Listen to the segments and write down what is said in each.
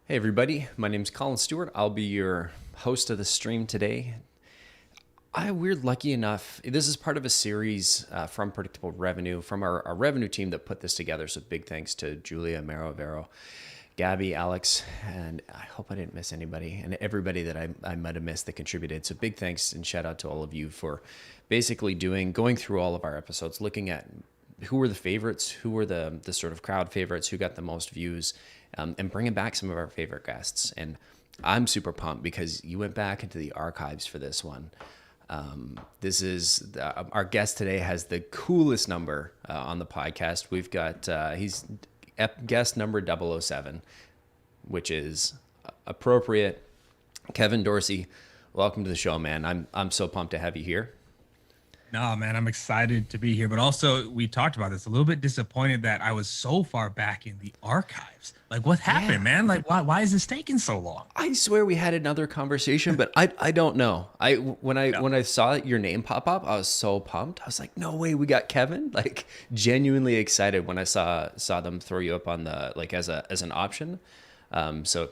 Hey everybody, my name's Colin Stewart. I'll be your host of the stream today. We're lucky enough, this is part of a series from Predictable Revenue, from our revenue team that put this together. So big thanks to Julia, Mero, Vero, Gabby, Alex, and I hope I didn't miss anybody, and everybody that I might have missed that contributed. So big thanks and shout out to all of you for basically going through all of our episodes, looking at who were the favorites, who were the sort of crowd favorites, who got the most views, and bringing back some of our favorite guests. And I'm super pumped because you went back into the archives for this one. This is our guest today has the coolest number on the podcast. We've got he's guest number 007, which is appropriate. Kevin Dorsey, welcome to the show, man. I'm so pumped to have you here. No, man, I'm excited to be here, but also we talked about this, a little bit disappointed that I was so far back in the archives. Like, what happened, man? Like, why is this taking so long? I swear we had another conversation, but I don't know. When I saw your name pop up, I was so pumped. I was like, no way, we got Kevin. Like, genuinely excited when I saw them throw you up on the as an option. So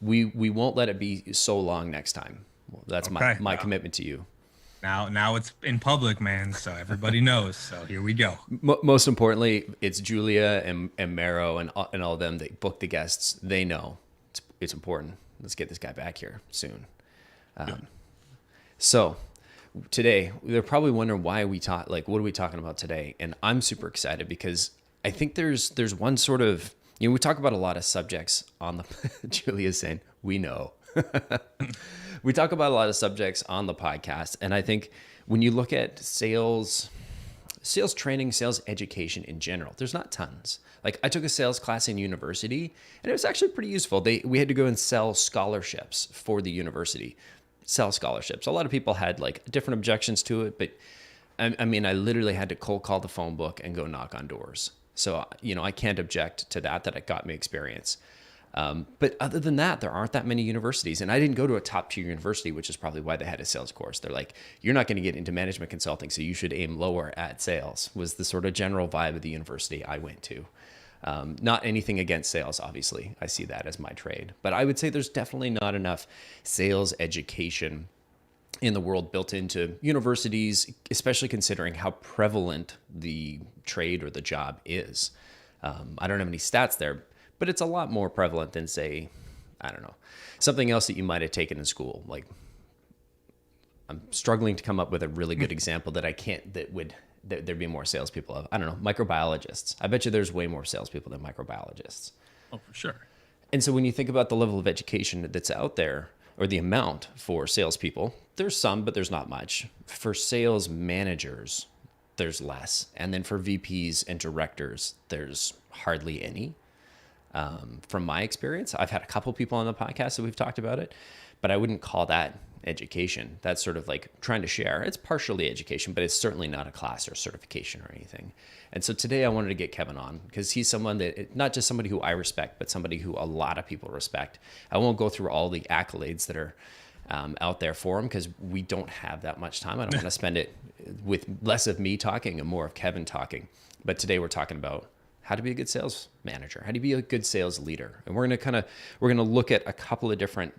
we won't let it be so long next time. Well, that's Okay. my commitment to you. Now it's in public, man, so everybody knows. So here we go. Most importantly, it's Julia and Mero and all of them that book the guests. They know it's important. Let's get this guy back here soon. So today, they're probably wondering why we talk, like, what are we talking about today? And I'm super excited because I think there's one sort of, we talk about a lot of subjects on the, Julia's saying, we know. We talk about a lot of subjects on the podcast. And I think when you look at sales training, sales education in general, there's not tons. Like, I took a sales class in university and it was actually pretty useful. We had to go and sell scholarships for the university, sell scholarships. A lot of people had like different objections to it, but I mean, I literally had to cold call the phone book and go knock on doors. So, I can't object to that. That it got me experience. But other than that, there aren't that many universities. And I didn't go to a top tier university, which is probably why they had a sales course. They're like, you're not going to get into management consulting, so you should aim lower at sales, was the sort of general vibe of the university I went to. Not anything against sales, obviously. I see that as my trade. But I would say there's definitely not enough sales education in the world built into universities, especially considering how prevalent the trade or the job is. I don't have any stats there, but it's a lot more prevalent than, say, I don't know, something else that you might have taken in school. Like, I'm struggling to come up with a really good example that there'd be more salespeople of. I don't know, microbiologists. I bet you there's way more salespeople than microbiologists. Oh, for sure. And so when you think about the level of education that's out there, or the amount for salespeople, there's some, but there's not much. For sales managers, there's less. And then for VPs and directors, there's hardly any. From my experience, I've had a couple people on the podcast that we've talked about it, but I wouldn't call that education. That's sort of like trying to share. It's partially education, but it's certainly not a class or certification or anything. And so today I wanted to get Kevin on because he's someone that, not just somebody who I respect, but somebody who a lot of people respect. I won't go through all the accolades that are out there for him because we don't have that much time. I don't want to spend it with less of me talking and more of Kevin talking. But today we're talking about how to be a good sales manager, how to be a good sales leader. And we're going to look at a couple of different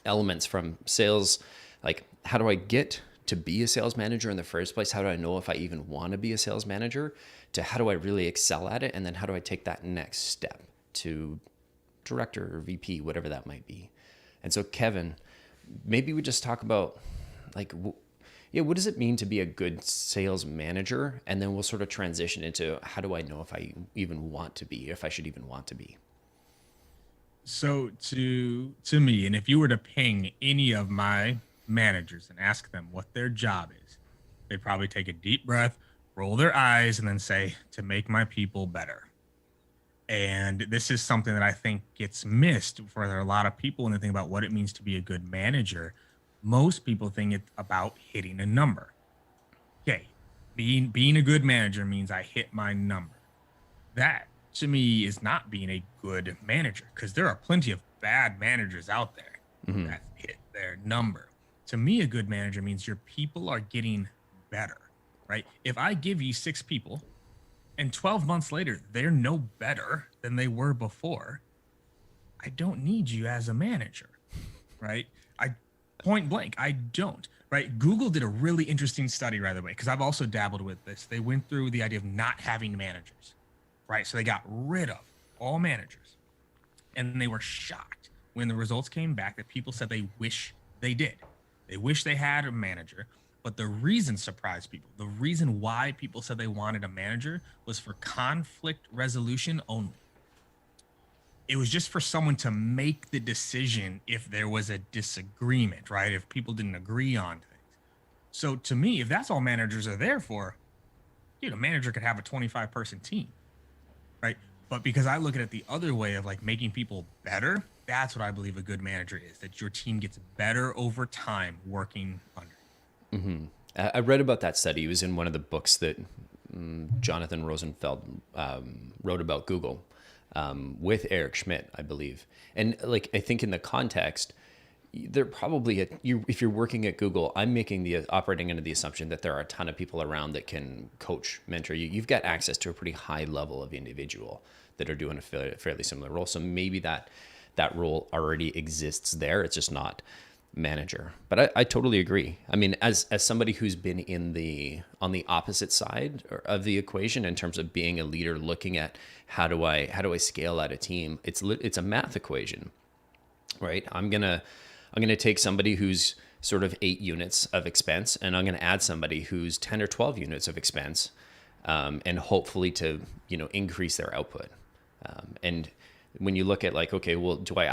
elements from sales, like how do I get to be a sales manager in the first place? How do I know if I even want to be a sales manager? To how do I really excel at it? And then how do I take that next step to director or VP, whatever that might be. And so Kevin, maybe we just talk about like, what does it mean to be a good sales manager? And then we'll sort of transition into how do I know if I even want to be, if I should even want to be. So to me, and if you were to ping any of my managers and ask them what their job is, they'd probably take a deep breath, roll their eyes, and then say, to make my people better. And this is something that I think gets missed for a lot of people when they think about what it means to be a good manager. Most people think it's about hitting a number. Okay, being a good manager means I hit my number. That to me is not being a good manager because there are plenty of bad managers out there that hit their number. To me, a good manager means your people are getting better, right? If I give you 6 people and 12 months later, they're no better than they were before, I don't need you as a manager, right? I point blank, I don't, right? Google did a really interesting study, by the way, because I've also dabbled with this. They went through the idea of not having managers, right? So they got rid of all managers, and they were shocked when the results came back that people said they wish they did. They wish they had a manager. But the reason surprised people, the reason why people said they wanted a manager was for conflict resolution only. It was just for someone to make the decision if there was a disagreement, right? If people didn't agree on things. So to me, if that's all managers are there for, a manager could have a 25-person team, right? But because I look at it the other way of like making people better, that's what I believe a good manager is, that your team gets better over time working under. I read about that study. It was in one of the books that Jonathan Rosenfeld wrote about Google with Eric Schmidt, I believe. And like, I think in the context, they're probably if you're working at Google, I'm operating under the assumption that there are a ton of people around that can coach, mentor you. You've got access to a pretty high level of individual that are doing a fairly similar role. So maybe that role already exists there. It's just not manager. But I totally agree. I mean, as somebody who's been on the opposite side of the equation in terms of being a leader, looking at how do I scale out a team, it's a math equation, right? I'm gonna take somebody who's sort of 8 units of expense, and I'm gonna add somebody who's 10 or 12 units of expense, and hopefully to increase their output. And when you look at like, okay, well, do I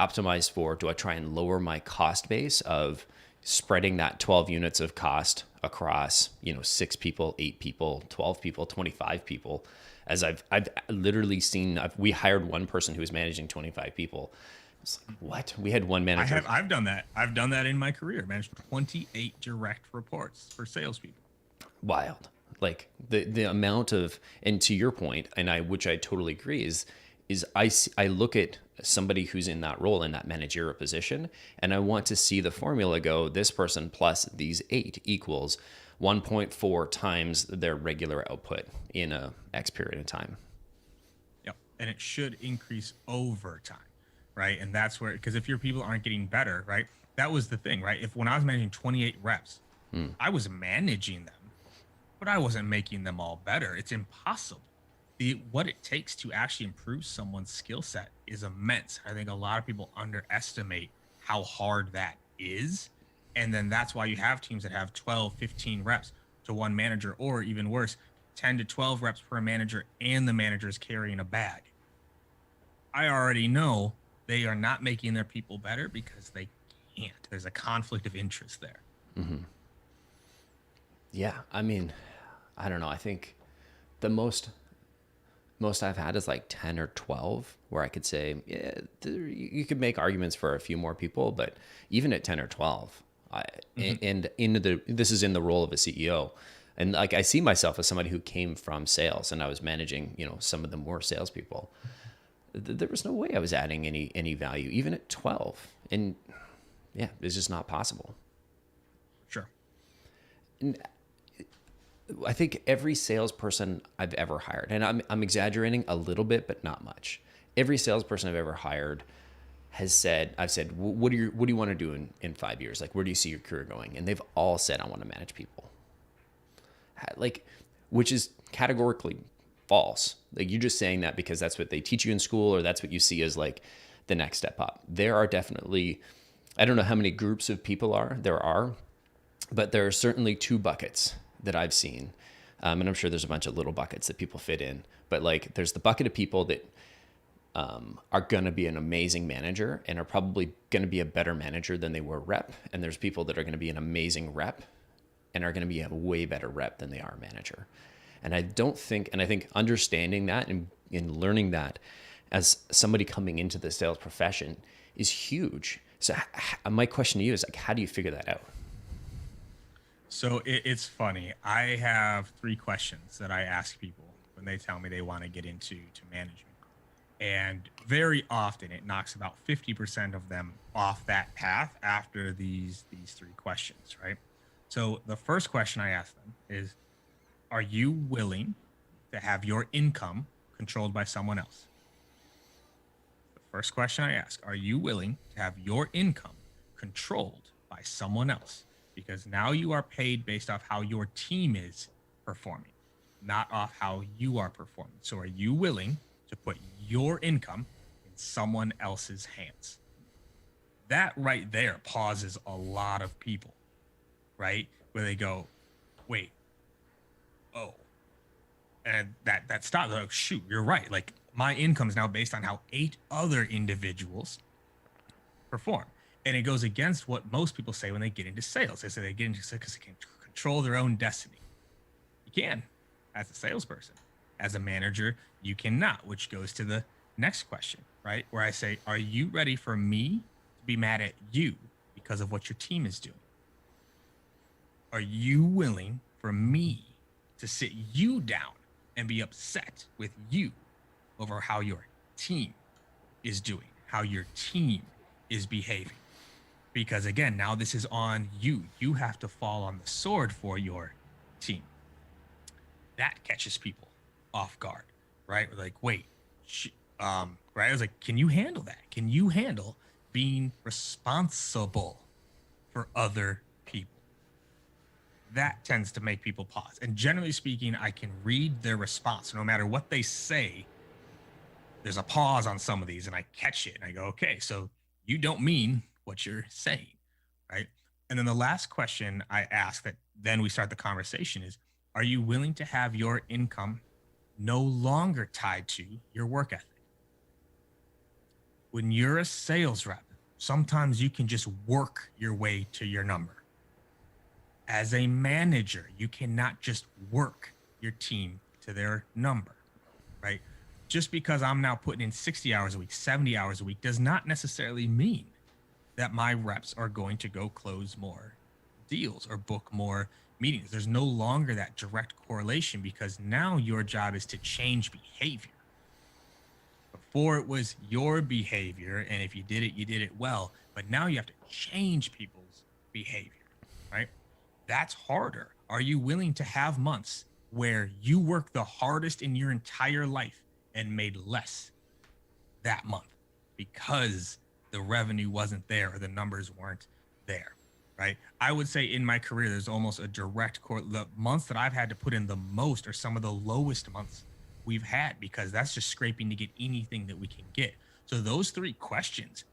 try and lower my cost base of spreading that 12 units of cost across, 6 people, 8 people, 12 people, 25 people? As I've literally seen, we hired one person who was managing 25 people. It's like, what? We had one manager. I've done that. I've done that in my career. Managed 28 direct reports for salespeople. Wild. Like the amount of, and to your point, which I totally agree, is I look at somebody who's in that role, in that managerial position, and I want to see the formula go, this person plus these 8 equals 1.4 times their regular output in a X period of time. Yep. And it should increase over time, right? And that's where, because if your people aren't getting better, right? That was the thing, right? When I was managing 28 reps, I was managing them, but I wasn't making them all better. It's impossible. What it takes to actually improve someone's skill set is immense. I think a lot of people underestimate how hard that is. And then that's why you have teams that have 12, 15 reps to one manager, or even worse, 10 to 12 reps per manager, and the manager is carrying a bag. I already know they are not making their people better because they can't. There's a conflict of interest there. Mm-hmm. Yeah. I mean, I don't know. I think the most I've had is like 10 or 12, where I could say, yeah, you could make arguments for a few more people, but even at 10 or 12, and this is in the role of a CEO. And like, I see myself as somebody who came from sales, and I was managing, some of them were salespeople. There was no way I was adding any value, even at 12. And yeah, it's just not possible. Sure. And I think every salesperson I've ever hired, and I'm exaggerating a little bit, but not much. Every salesperson I've ever hired I've said, what do you want to do in 5 years? Like, where do you see your career going? And they've all said, I want to manage people. Like, which is categorically false. Like, you're just saying that because that's what they teach you in school, or that's what you see as like the next step up. There are definitely, I don't know how many groups of people there are, but there are certainly 2 buckets that I've seen. And I'm sure there's a bunch of little buckets that people fit in, but like, there's the bucket of people that are going to be an amazing manager and are probably going to be a better manager than they were rep. And there's people that are going to be an amazing rep and are going to be a way better rep than they are a manager. And I think understanding that and learning that as somebody coming into the sales profession is huge. So my question to you is like, how do you figure that out? So it's funny. I have 3 questions that I ask people when they tell me they want to get into management. And very often it knocks about 50% of them off that path after these 3 questions, right? So the first question I ask them is, are you willing to have your income controlled by someone else? The first question I ask, are you willing to have your income controlled by someone else? Because now you are paid based off how your team is performing, not off how you are performing. So are you willing to put your income in someone else's hands? That right there pauses a lot of people, right? Where they go, wait, oh, and that stops. Like, shoot, you're right. Like my income is now based on how 8 other individuals perform, and it goes against what most people say when they get into sales. They say they get into sales because they can control their own destiny. You can, as a salesperson. As a manager, you cannot. Which goes to the next question, right? Where I say, are you ready for me to be mad at you because of what your team is doing? Are you willing for me to sit you down and be upset with you over how your team is doing, how your team is behaving? Because again, now this is on you. You have to fall on the sword for your team. That catches people off guard, right? We're like, wait, right? I was like, can you handle that? Can you handle being responsible for other people? That tends to make people pause. And generally speaking, I can read their response. No matter what they say, there's a pause on some of these, and I catch it and I go, okay, so you don't mean what you're saying, right? And then the last question I ask that then we start the conversation is, are you willing to have your income no longer tied to your work ethic? When you're a sales rep, sometimes you can just work your way to your number. As a manager, you cannot just work your team to their number, right? Just because I'm now putting in 60 hours a week, 70 hours a week does not necessarily mean that my reps are going to go close more deals or book more meetings. There's no longer that direct correlation because now your job is to change behavior. Before it was your behavior, and if you did it well, but now you have to change people's behavior, right? That's harder. Are you willing to have months where you work the hardest in your entire life and made less that month because the revenue wasn't there or the numbers weren't there, right? I would say in my career, there's almost a direct the months that I've had to put in the most are some of the lowest months we've had because that's just scraping to get anything that we can get. So those 3 questions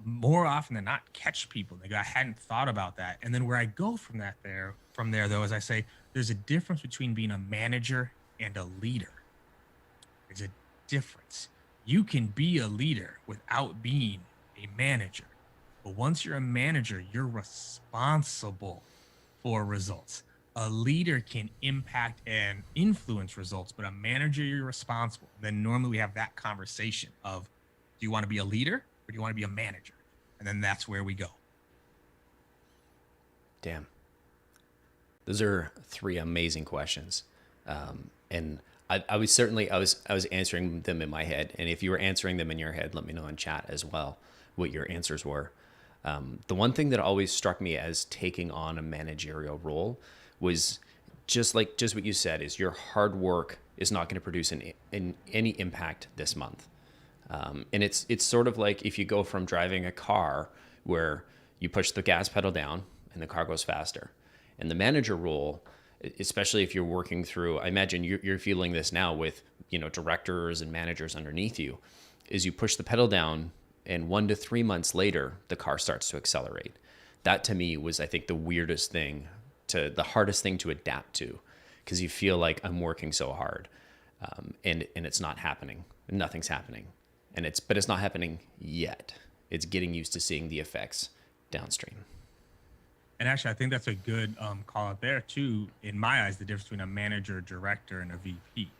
more often than not catch people. They go, I hadn't thought about that. And then where I go from there though, is I say there's a difference between being a manager and a leader. There's a difference. You can be a leader without being a manager. But once you're a manager, you're responsible for results. A leader can impact and influence results, but a manager, you're responsible. Then normally we have that conversation of, do you want to be a leader or do you want to be a manager? And then that's where we go. Damn. Those are 3 amazing questions. And I was answering them in my head. And if you were answering them in your head, let me know in chat as well what your answers were. The one thing that always struck me as taking on a managerial role was just what you said, is your hard work is not going to produce any impact this month. And it's sort of like if you go from driving a car where you push the gas pedal down and the car goes faster. And the manager role, especially if you're working through, I imagine you're feeling this now with, directors and managers underneath you, is you push the pedal down and 1 to 3 months later, the car starts to accelerate. That to me was, I think, the hardest thing to adapt to, because you feel like I'm working so hard, and it's not happening. Nothing's happening. But it's not happening yet. It's getting used to seeing the effects downstream. And actually, I think that's a good call out there too. In my eyes, the difference between a manager, director, and a VP.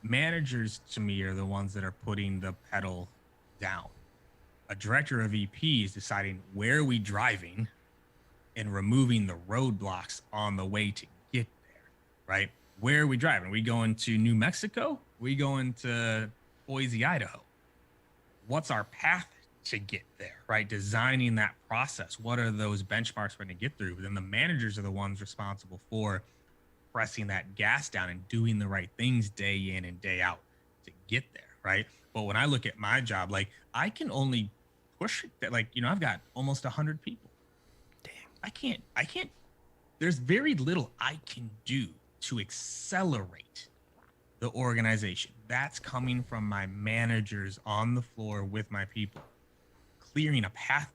Managers to me are the ones that are putting the pedal down. A director or a VP is deciding where are we driving and removing the roadblocks on the way to get there, right? Where are we driving? Are we going to New Mexico? Are we going to Boise, Idaho? What's our path to get there, right? Designing that process. What are those benchmarks we're going to get through? But then the managers are the ones responsible for pressing that gas down and doing the right things day in and day out to get there, right? But when I look at my job, like I can only push that, like, I've got almost 100 people. Dang. I can't, there's very little I can do to accelerate the organization. That's coming from my managers on the floor with my people, clearing a pathway,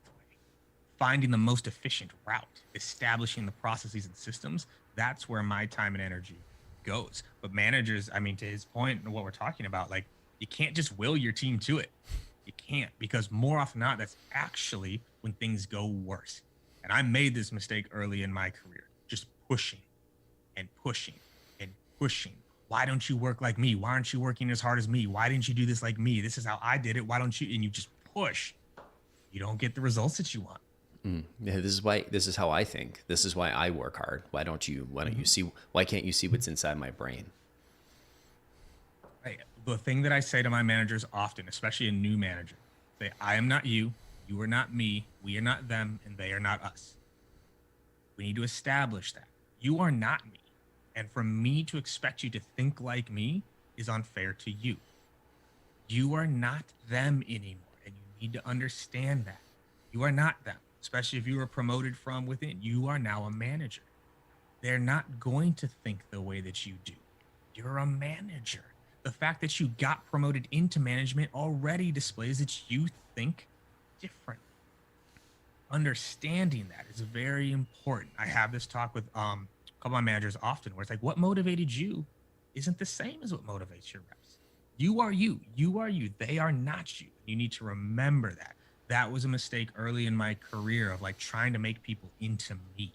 finding the most efficient route, establishing the processes and systems. That's where my time and energy goes. But managers, I mean, to his point and what we're talking about, like you can't just will your team to it. You can't, because more often than not, that's actually when things go worse. And I made this mistake early in my career, just pushing and pushing and pushing. Why don't you work like me? Why aren't you working as hard as me? Why didn't you do this like me? This is how I did it. Why don't you? And you just push. You don't get the results that you want. Yeah, this is how I think. This is why I work hard. Why don't you see, why can't you see what's inside my brain? Right. The thing that I say to my managers often, especially a new manager, say, I am not you. You are not me. We are not them, and they are not us. We need to establish that. You are not me. And for me to expect you to think like me is unfair to you. You are not them anymore. And you need to understand that. You are not them, especially if you were promoted from within. You are now a manager. They're not going to think the way that you do. You're a manager. The fact that you got promoted into management already displays that you think different. Understanding that is very important. I have this talk with a couple of my managers often where it's like, what motivated you isn't the same as what motivates your reps. You are you. You are you. They are not you. You need to remember that. That was a mistake early in my career of like trying to make people into me.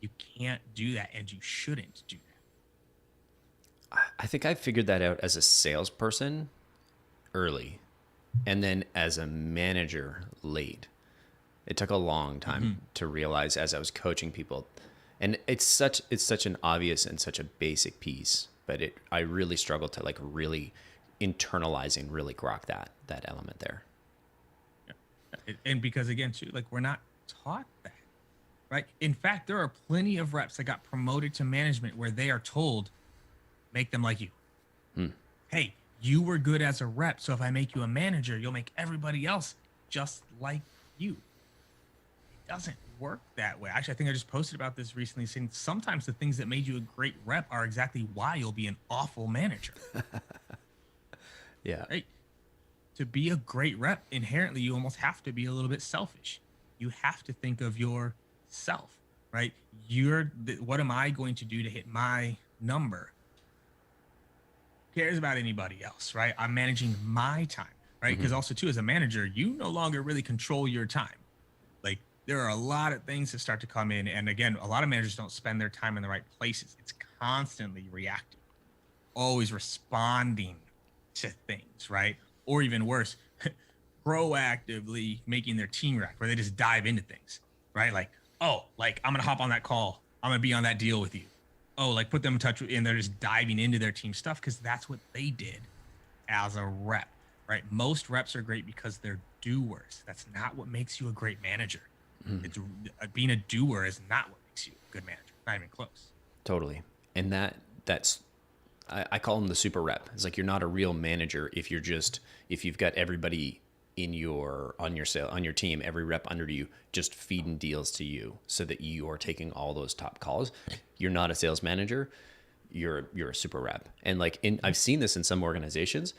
You can't do that, and you shouldn't do that. I think I figured that out as a salesperson early, and then as a manager late. It took a long time to realize as I was coaching people, and it's such an obvious and such a basic piece, but I really struggled to like really internalize and really grok that element there. And because again, too, like we're not taught that, right? In fact, there are plenty of reps that got promoted to management where they are told, make them like you. Hey, you were good as a rep, so if I make you a manager, you'll make everybody else just like you. It doesn't work that way. Actually, I think I just posted about this recently, saying sometimes the things that made you a great rep are exactly why you'll be an awful manager. Yeah. Right? To be a great rep, inherently, you almost have to be a little bit selfish. You have to think of yourself, right? What am I going to do to hit my number? Who cares about anybody else, right? I'm managing my time, right? Because also, too, as a manager, you no longer really control your time. Like, there are a lot of things that start to come in. And again, a lot of managers don't spend their time in the right places. It's constantly reactive, always responding to things, right? Or even worse, proactively making their team react, where they just dive into things, right? Like, oh, like I'm gonna hop on that call. I'm gonna be on that deal with you. Oh, like put them in touch with, and they're just diving into their team stuff because that's what they did as a rep, right? Most reps are great because they're doers. That's not what makes you a great manager. It's being a doer is not what makes you a good manager. Not even close. Totally. And that's I call them the super rep. It's like you're not a real manager if you've got everybody on your team, every rep under you, just feeding deals to you so that you are taking all those top calls. You're not a sales manager. You're a super rep. And like I've seen this in some organizations.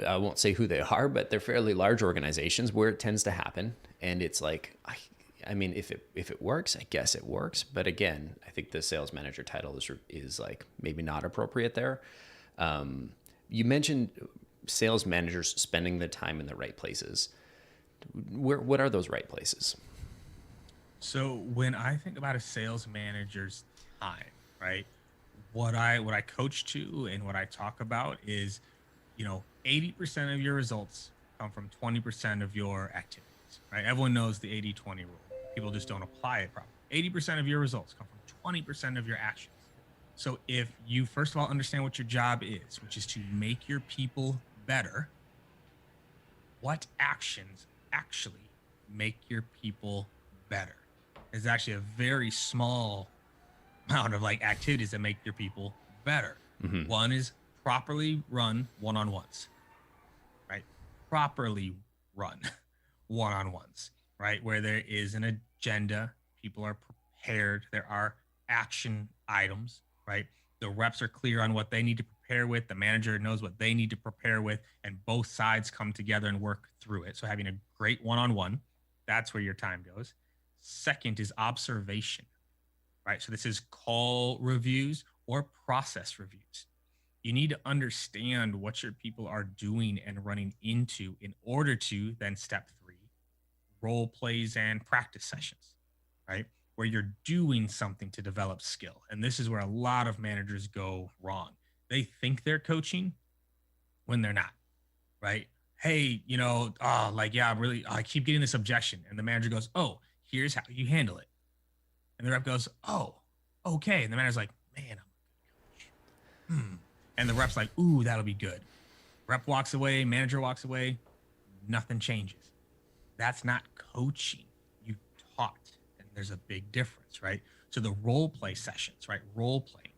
I won't say who they are, but they're fairly large organizations where it tends to happen. And it's like, I mean, if it works, I guess it works. But again, I think the sales manager title is like maybe not appropriate there. You mentioned sales managers spending the time in the right places. What are those right places? So when I think about a sales manager's time, right? What I coach to and what I talk about is, 80% of your results come from 20% of your activities, right? Everyone knows the 80-20 rule. People just don't apply it properly. 80% of your results come from 20% of your actions. So if you first of all understand what your job is, which is to make your people better, what actions actually make your people better? There's actually a very small amount of like activities that make your people better. One is properly run one-on-ones. properly run one-on-ones, right? Where there is an agenda, people are prepared, there are action items, right? The reps are clear on what they need to prepare with, the manager knows what they need to prepare with, and both sides come together and work through it. So having a great one-on-one, that's where your time goes. Second is observation, right? So this is call reviews or process reviews. You need to understand what your people are doing and running into in order to then step three, role plays and practice sessions, right? Where you're doing something to develop skill. And this is where a lot of managers go wrong. They think they're coaching when they're not, right? Hey, like, yeah, I keep getting this objection. And the manager goes, oh, here's how you handle it. And the rep goes, oh, okay. And the manager's like, man, I'm a good coach. And the rep's like, ooh, that'll be good. Rep walks away, manager walks away, nothing changes. That's not coaching. You taught, and there's a big difference, right? So the role play sessions, right? Role playing,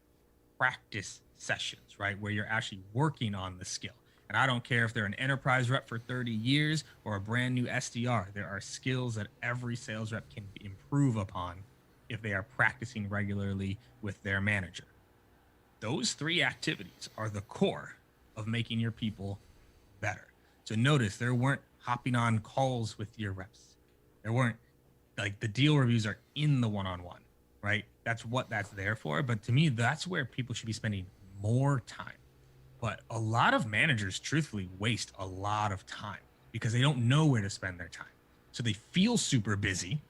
practice sessions, right? Where you're actually working on the skill. And I don't care if they're an enterprise rep for 30 years or a brand new SDR, there are skills that every sales rep can improve upon if they are practicing regularly with their manager. Those three activities are the core of making your people better. So notice there weren't hopping on calls with your reps. There weren't, like, the deal reviews are in the one-on-one, right? That's what that's there for. But to me, that's where people should be spending more time. But a lot of managers, truthfully, waste a lot of time because they don't know where to spend their time. So they feel super busy,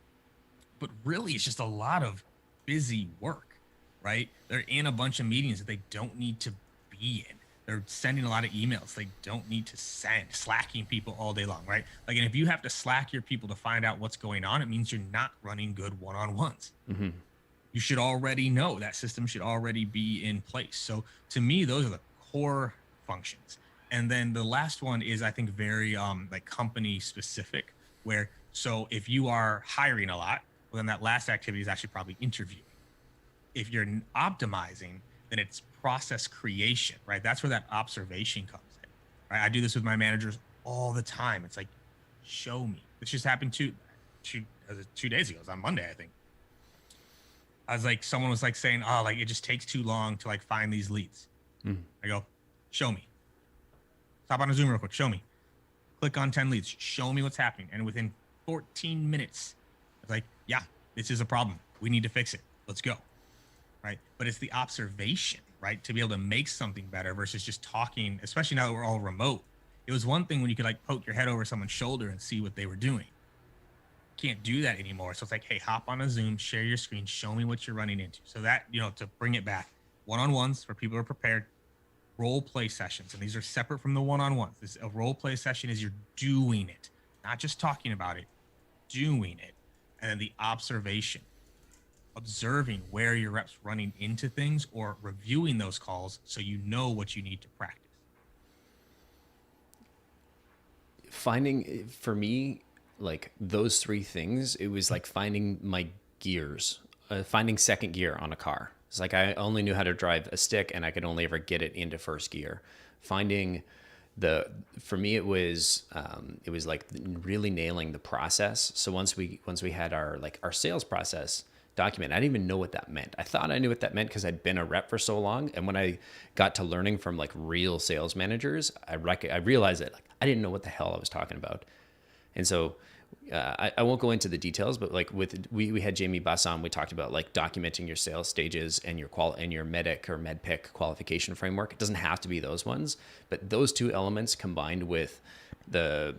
but really it's just a lot of busy work, right? They're in a bunch of meetings that they don't need to be in. They're sending a lot of emails they don't need to send, slacking people all day long, right? Like, and if you have to slack your people to find out what's going on, it means you're not running good one-on-ones. You should already know that system should already be in place. So to me, those are the core functions. And then the last one is, I think, very like company specific, where, so if you are hiring a lot, well, then that last activity is actually probably interviewing. If you're optimizing, then it's process creation, right? That's where that observation comes in, right? I do this with my managers all the time. It's like, show me. This just happened 2 days ago. It was on Monday, I think. I was like, someone was like saying, oh, like, it just takes too long to like find these leads. I go, show me. Stop on a Zoom real quick. Show me. Click on 10 leads. Show me what's happening. And within 14 minutes, I was like, yeah, this is a problem. We need to fix it. Let's go. Right. But it's the observation, right? To be able to make something better versus just talking, especially now that we're all remote. It was one thing when you could like poke your head over someone's shoulder and see what they were doing. Can't do that anymore. So it's like, hey, hop on a Zoom, share your screen, show me what you're running into. So that, to bring it back, one-on-ones for people who are prepared, role play sessions. And these are separate from the one-on-ones. This, a role play session is you're doing it, not just talking about it, doing it. And then the observation, observing where your reps running into things or reviewing those calls so you know what you need to practice. Finding, for me, like those three things, it was like finding my gears, finding second gear on a car. It's like I only knew how to drive a stick and I could only ever get it into first gear. Finding for me, it was like really nailing the process. So once we had our sales process document, I didn't even know what that meant. I thought I knew what that meant because I'd been a rep for so long. And when I got to learning from like real sales managers, I realized that like I didn't know what the hell I was talking about. And so I won't go into the details, but like we had Jamie Bass on, we talked about like documenting your sales stages and your medic or medpic qualification framework. It doesn't have to be those ones, but those two elements combined with the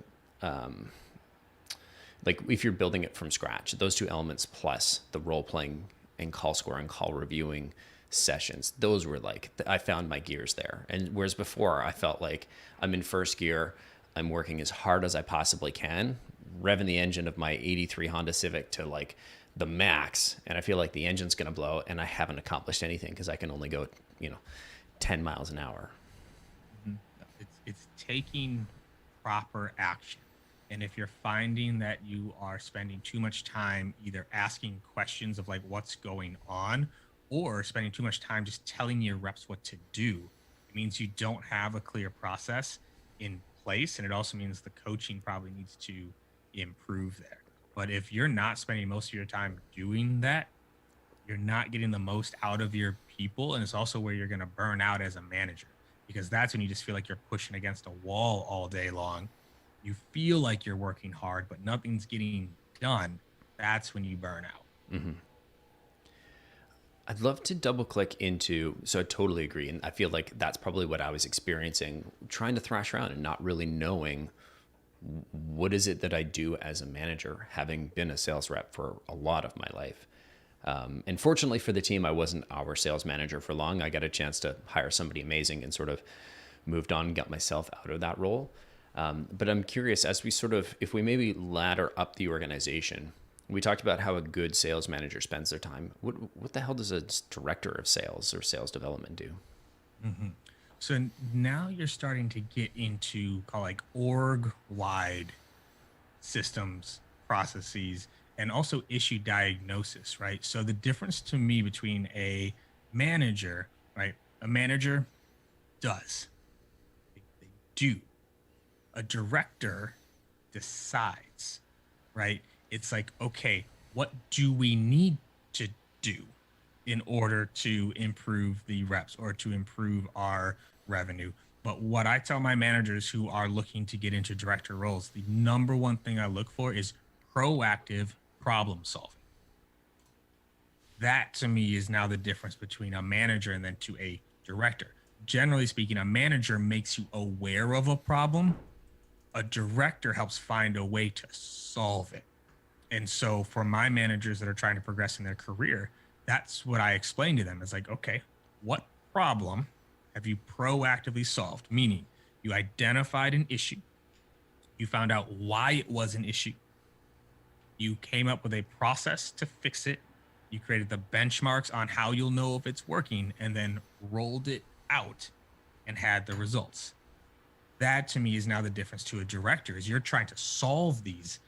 like if you're building it from scratch, those two elements plus the role playing and call scoring, call reviewing sessions, those were like, I found my gears there. And whereas before I felt like I'm in first gear, I'm working as hard as I possibly can, revving the engine of my 83 Honda Civic to like the max. And I feel like the engine's going to blow and I haven't accomplished anything because I can only go, 10 miles an hour. It's taking proper action. And if you're finding that you are spending too much time either asking questions of like what's going on or spending too much time just telling your reps what to do, it means you don't have a clear process in place, and it also means the coaching probably needs to improve there. But if you're not spending most of your time doing that, you're not getting the most out of your people. And it's also where you're going to burn out as a manager, because that's when you just feel like you're pushing against a wall all day long. You feel like you're working hard, but nothing's getting done. That's when you burn out. I'd love to double click into, so I totally agree. And I feel like that's probably what I was experiencing, trying to thrash around and not really knowing what is it that I do as a manager, having been a sales rep for a lot of my life. And fortunately for the team, I wasn't our sales manager for long. I got a chance to hire somebody amazing and sort of moved on and got myself out of that role. But I'm curious, as we sort of, if we maybe ladder up the organization, we talked about how a good sales manager spends their time. What the hell does a director of sales or sales development do? So now you're starting to get into call like org wide systems, processes, and also issue diagnosis, right? So the difference to me between a manager, right? A manager does, they do. A director decides, right? It's like, okay, what do we need to do in order to improve the reps or to improve our revenue? But what I tell my managers who are looking to get into director roles, the number one thing I look for is proactive problem solving. That to me is now the difference between a manager and then to a director. Generally speaking, a manager makes you aware of a problem. A director helps find a way to solve it. And so for my managers that are trying to progress in their career, that's what I explain to them. It's like, okay, what problem have you proactively solved? Meaning you identified an issue, you found out why it was an issue, you came up with a process to fix it, you created the benchmarks on how you'll know if it's working, and then rolled it out and had the results. That to me is now the difference to a director, is you're trying to solve these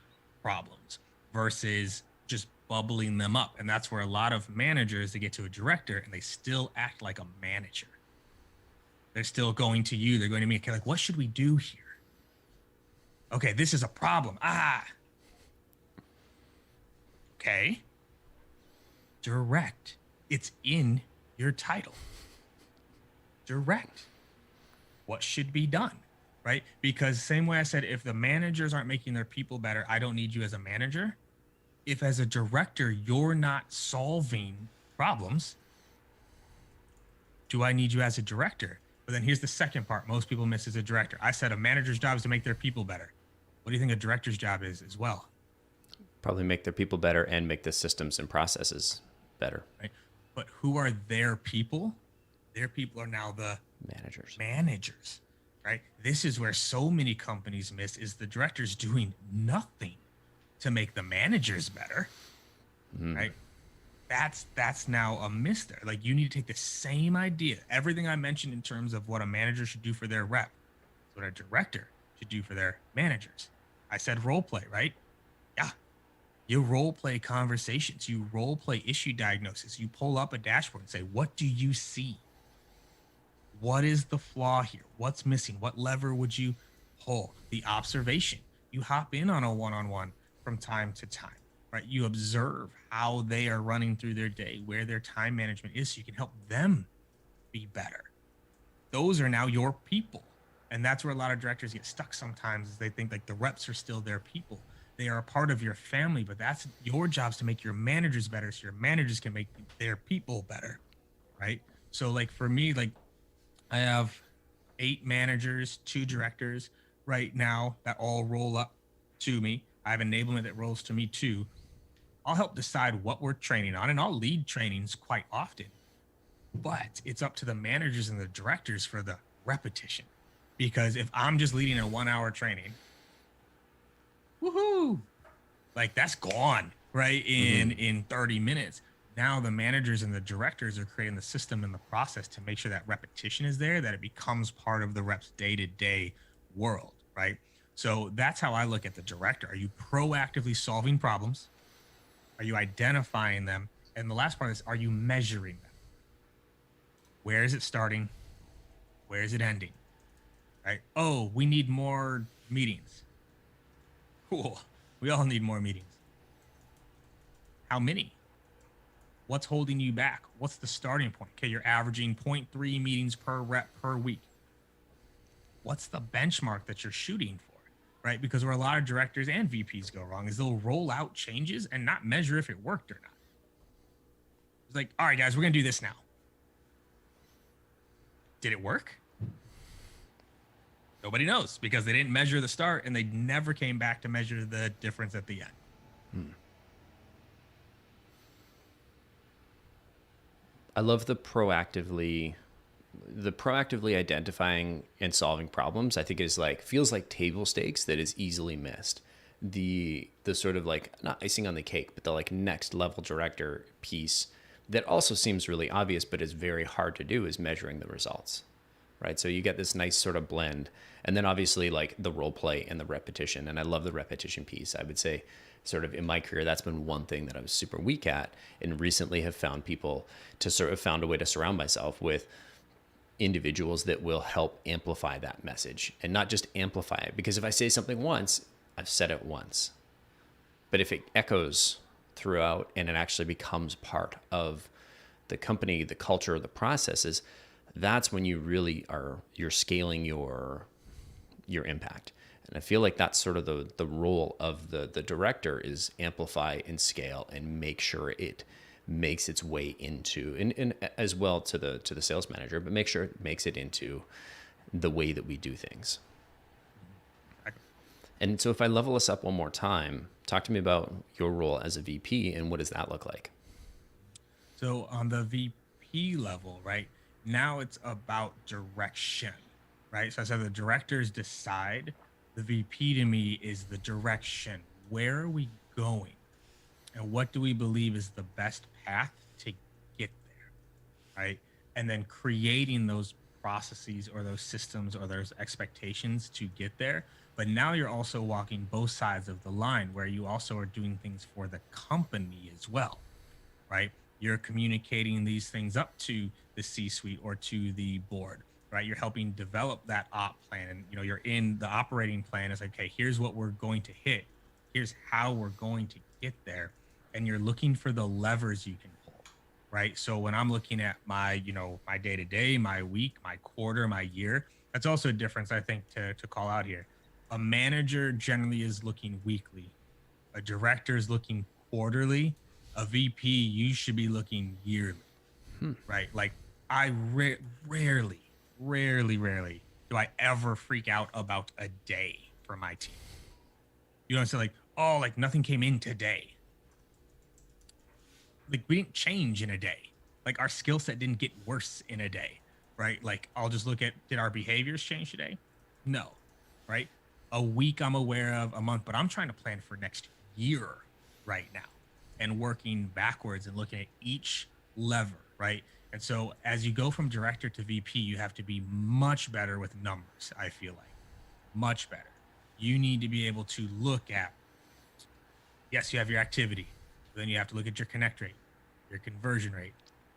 problems versus just bubbling them up. And that's where a lot of managers, they get to a director and they still act like a manager. They're still going to you. They're going to me. Okay, like, what should we do here? Okay, this is a problem. Okay. Direct. It's in your title. Direct. What should be done? Right? Because same way I said, if the managers aren't making their people better, I don't need you as a manager. If as a director, you're not solving problems, do I need you as a director? But then here's the second part most people miss as a director. I said a manager's job is to make their people better. What do you think a director's job is as well? Probably make their people better and make the systems and processes better. Right? But who are their people? Their people are now the managers. Right? This is where so many companies miss, is the directors doing nothing to make the managers better. Right? That's now a miss there. Like, you need to take the same idea, everything I mentioned in terms of what a manager should do for their rep, what a director should do for their managers. I said role play, right? Yeah. You role play conversations, you role play issue diagnosis, you pull up a dashboard and say, what do you see? What is the flaw here? What's missing? What lever would you pull? The observation. You hop in on a one-on-one from time to time, right? You observe how they are running through their day, where their time management is, so you can help them be better. Those are now your people. And that's where a lot of directors get stuck sometimes, is they think like the reps are still their people. They are a part of your family, but that's your job, is to make your managers better so your managers can make their people better, right? So like for me, like I have 8 managers, 2 directors right now that all roll up to me. I have enablement that rolls to me too. I'll help decide what we're training on, and I'll lead trainings quite often. But it's up to the managers and the directors for the repetition. Because if I'm just leading a 1-hour training, woohoo, like that's gone, right? In 30 minutes. Now the managers and the directors are creating the system and the process to make sure that repetition is there, that it becomes part of the rep's day-to-day world, right? So that's how I look at the director. Are you proactively solving problems? Are you identifying them? And the last part is, are you measuring them? Where is it starting? Where is it ending? right? Oh, we need more meetings. Cool. We all need more meetings. How many? What's holding you back? What's the starting point? Okay, you're averaging zero point 0.3 meetings per rep per week. What's the benchmark that you're shooting for? Right? Because where a lot of directors and VPs go wrong is they'll roll out changes and not measure if it worked or not. It's like, all right, guys, we're going to do this now. Did it work? Nobody knows because they didn't measure the start and they never came back to measure the difference at the end. I love the proactively identifying and solving problems. I think is like feels like table stakes that is easily missed. The sort of like not icing on the cake, but the like next level director piece that also seems really obvious, but is very hard to do is measuring the results, right? So you get this nice sort of blend, and then obviously like the role play and the repetition. And I love the repetition piece. I would say sort of in my career, that's been one thing that I was super weak at, and recently have found people to sort of found a way to surround myself with individuals that will help amplify that message and not just amplify it. Because if I say something once, I've said it once. But if it echoes throughout and it actually becomes part of the company, the culture, the processes, that's when you really you're scaling your impact. And I feel like that's sort of the role of the director is amplify and scale and make sure it makes its way into and as well to the sales manager, but make sure it makes it into the way that we do things. And so if I level us up one more time, talk to me about your role as a VP and what does that look like? So on the VP level, right now it's about direction, right? So I said the directors decide. The VP to me is the direction. Where are we going? And what do we believe is the best path to get there, right? And then creating those processes or those systems or those expectations to get there. But now you're also walking both sides of the line where you also are doing things for the company as well, right? You're communicating these things up to the C-suite or to the board, right? You're helping develop that op plan, and you're in the operating plan. It's like, okay, here's what we're going to hit. Here's how we're going to get there, and you're looking for the levers you can pull, right? So when I'm looking at my, my day to day, my week, my quarter, my year, that's also a difference I think to call out here. A manager generally is looking weekly. A director is looking quarterly. A VP, you should be looking yearly, right? Like I rarely do I ever freak out about a day for my team. You don't say like, oh, like nothing came in today. Like we didn't change in a day. Like our skill set didn't get worse in a day, right? Like I'll just look at, did our behaviors change today? No, right? A week I'm aware of, a month, but I'm trying to plan for next year right now and working backwards and looking at each lever, right? And so as you go from director to VP, you have to be much better with numbers, I feel like. Much better. You need to be able to look at, yes, you have your activity, but then you have to look at your connect rate, your conversion rate,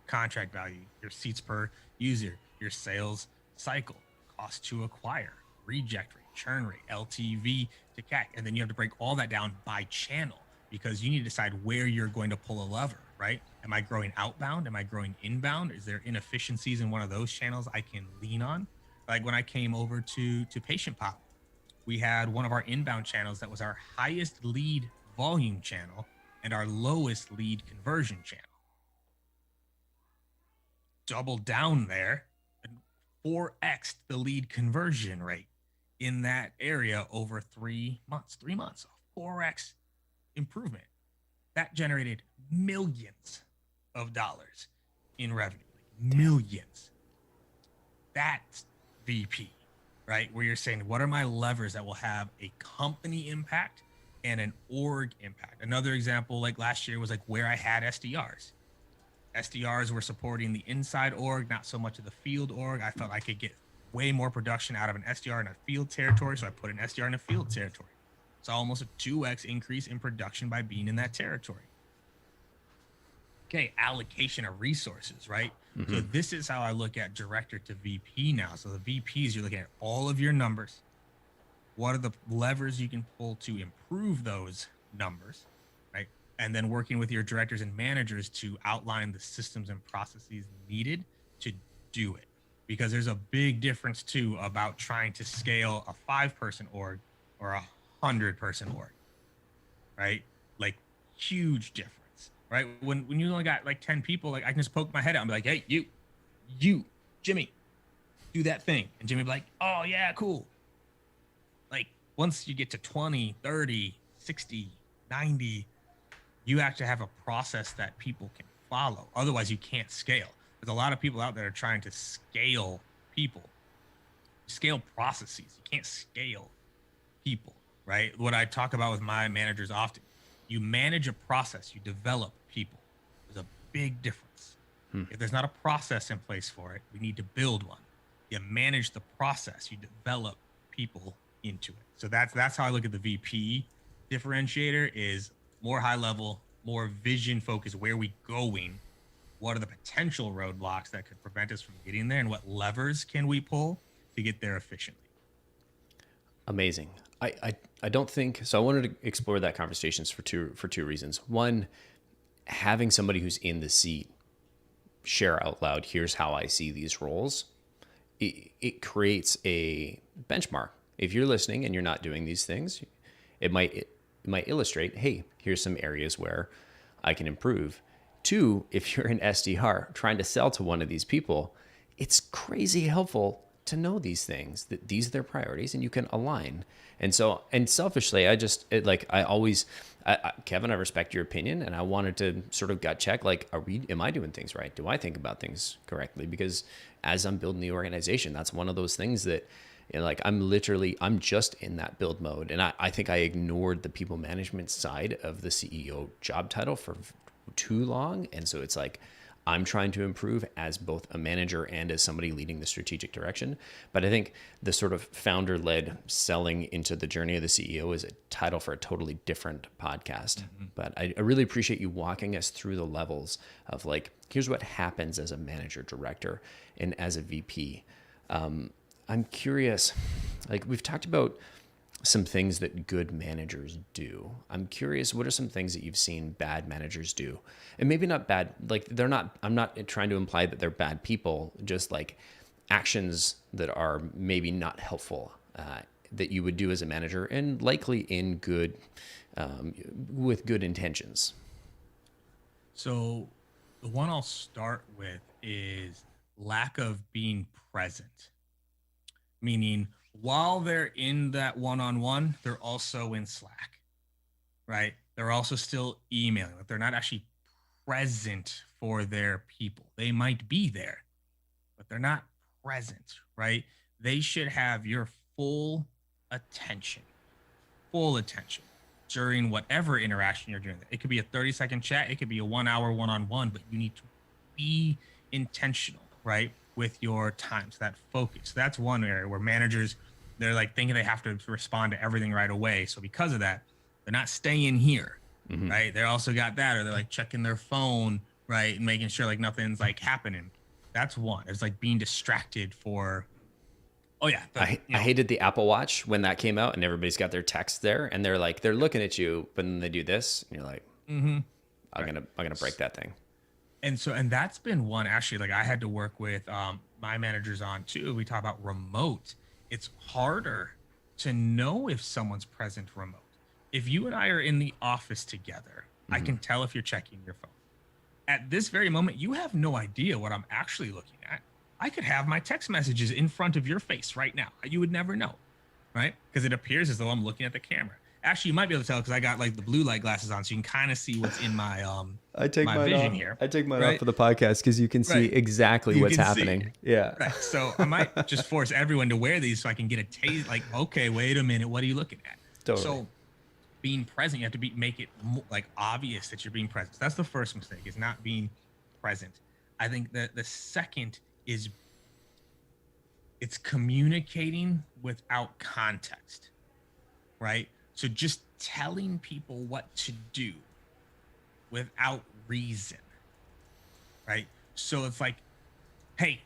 contract value, your seats per user, your sales cycle, cost to acquire, reject rate, churn rate, LTV to CAC. And then you have to break all that down by channel because you need to decide where you're going to pull a lever, right? Am I growing outbound? Am I growing inbound? Is there inefficiencies in one of those channels I can lean on? Like when I came over to Patient Pop, we had one of our inbound channels that was our highest lead volume channel and our lowest lead conversion channel. Double down there and 4x the lead conversion rate in that area over 3 months. 3 months, 4x improvement. That generated millions of dollars in revenue. Millions. That's VP, right? Where you're saying, what are my levers that will have a company impact and an org impact? Another example, like last year, was like where I had SDRs. SDRs were supporting the inside org, not so much of the field org. I felt I could get way more production out of an SDR in a field territory, so I put an SDR in a field territory. It's almost a 2x increase in production by being in that territory. Okay, allocation of resources, right? So Mm-hmm. this is how I look at director to VP now. So the VPs, you're looking at all of your numbers. What are the levers you can pull to improve those numbers, right? And then working with your directors and managers to outline the systems and processes needed to do it. Because there's a big difference too about trying to scale a 5-person org or 100-person org, right? Like huge difference, right? When you only got like 10 people, like I can just poke my head out and be like, hey, you, Jimmy, do that thing. And Jimmy be like, oh yeah, cool. Like once you get to 20, 30, 60, 90, you have to have a process that people can follow. Otherwise, you can't scale. There's a lot of people out there trying to scale people, scale processes. You can't scale people, right? What I talk about with my managers often, you manage a process, you develop people. There's a big difference. If there's not a process in place for it, we need to build one. You manage the process, you develop people into it. So that's how I look at the VP differentiator is more high level, more vision focused. Where are we going? What are the potential roadblocks that could prevent us from getting there? And what levers can we pull to get there efficiently? Amazing. I don't think so. I wanted to explore that conversations for two reasons. One, having somebody who's in the seat share out loud, here's how I see these roles. It creates a benchmark. If you're listening and you're not doing these things, it might illustrate, hey, here's some areas where I can improve. Two, if you're an SDR trying to sell to one of these people, it's crazy helpful to know these things, that these are their priorities and you can align. And so, and selfishly, Kevin, I respect your opinion and I wanted to sort of gut check, like, am I doing things right? Do I think about things correctly? Because as I'm building the organization, that's one of those things that, like I'm just in that build mode. And I think I ignored the people management side of the CEO job title for too long. And so it's like, I'm trying to improve as both a manager and as somebody leading the strategic direction. But I think the sort of founder-led selling into the journey of the CEO is a title for a totally different podcast. Mm-hmm. But I really appreciate you walking us through the levels of like, here's what happens as a manager director and as a VP. I'm curious, like we've talked about some things that good managers do. I'm curious, what are some things that you've seen bad managers do? And maybe not bad, like I'm not trying to imply that they're bad people, just like actions that are maybe not helpful that you would do as a manager and likely in good, with good intentions. So the one I'll start with is lack of being present, meaning while they're in that one-on-one, they're also in Slack, right? They're also still emailing, but they're not actually present for their people. They might be there, but they're not present, right? They should have your full attention during whatever interaction you're doing. It could be a 30-second chat, it could be a 1-hour one-on-one, but you need to be intentional, right? With your time. So that focus. That's one area where managers, they're like thinking they have to respond to everything right away. So because of that, they're not staying here, mm-hmm. right? They also got that, or they're like checking their phone, right? And making sure like nothing's like happening. That's one. It's like being distracted for, oh yeah. I hated the Apple Watch when that came out and everybody's got their text there and they're looking at you, but then they do this and you're like, mm-hmm. I'm gonna break that thing. And that's been one actually, like I had to work with my managers on too. We talk about remote. It's harder to know if someone's present remote. If you and I are in the office together, mm-hmm. I can tell if you're checking your phone. At this very moment, you have no idea what I'm actually looking at. I could have my text messages in front of your face right now. You would never know, right? Because it appears as though I'm looking at the camera. Actually, you might be able to tell because I got like the blue light glasses on, so you can kind of see what's in my I take my mine vision off. here. I take mine off for the podcast because you can see exactly what's happening. Yeah. Right. So I might just force everyone to wear these so I can get a taste. Like, okay, wait a minute, what are you looking at? Totally. So being present, you have to make it like obvious that you're being present. So that's the first mistake, is not being present. I think that the second is it's communicating without context, right? So just telling people what to do without reason, right? So it's like, hey,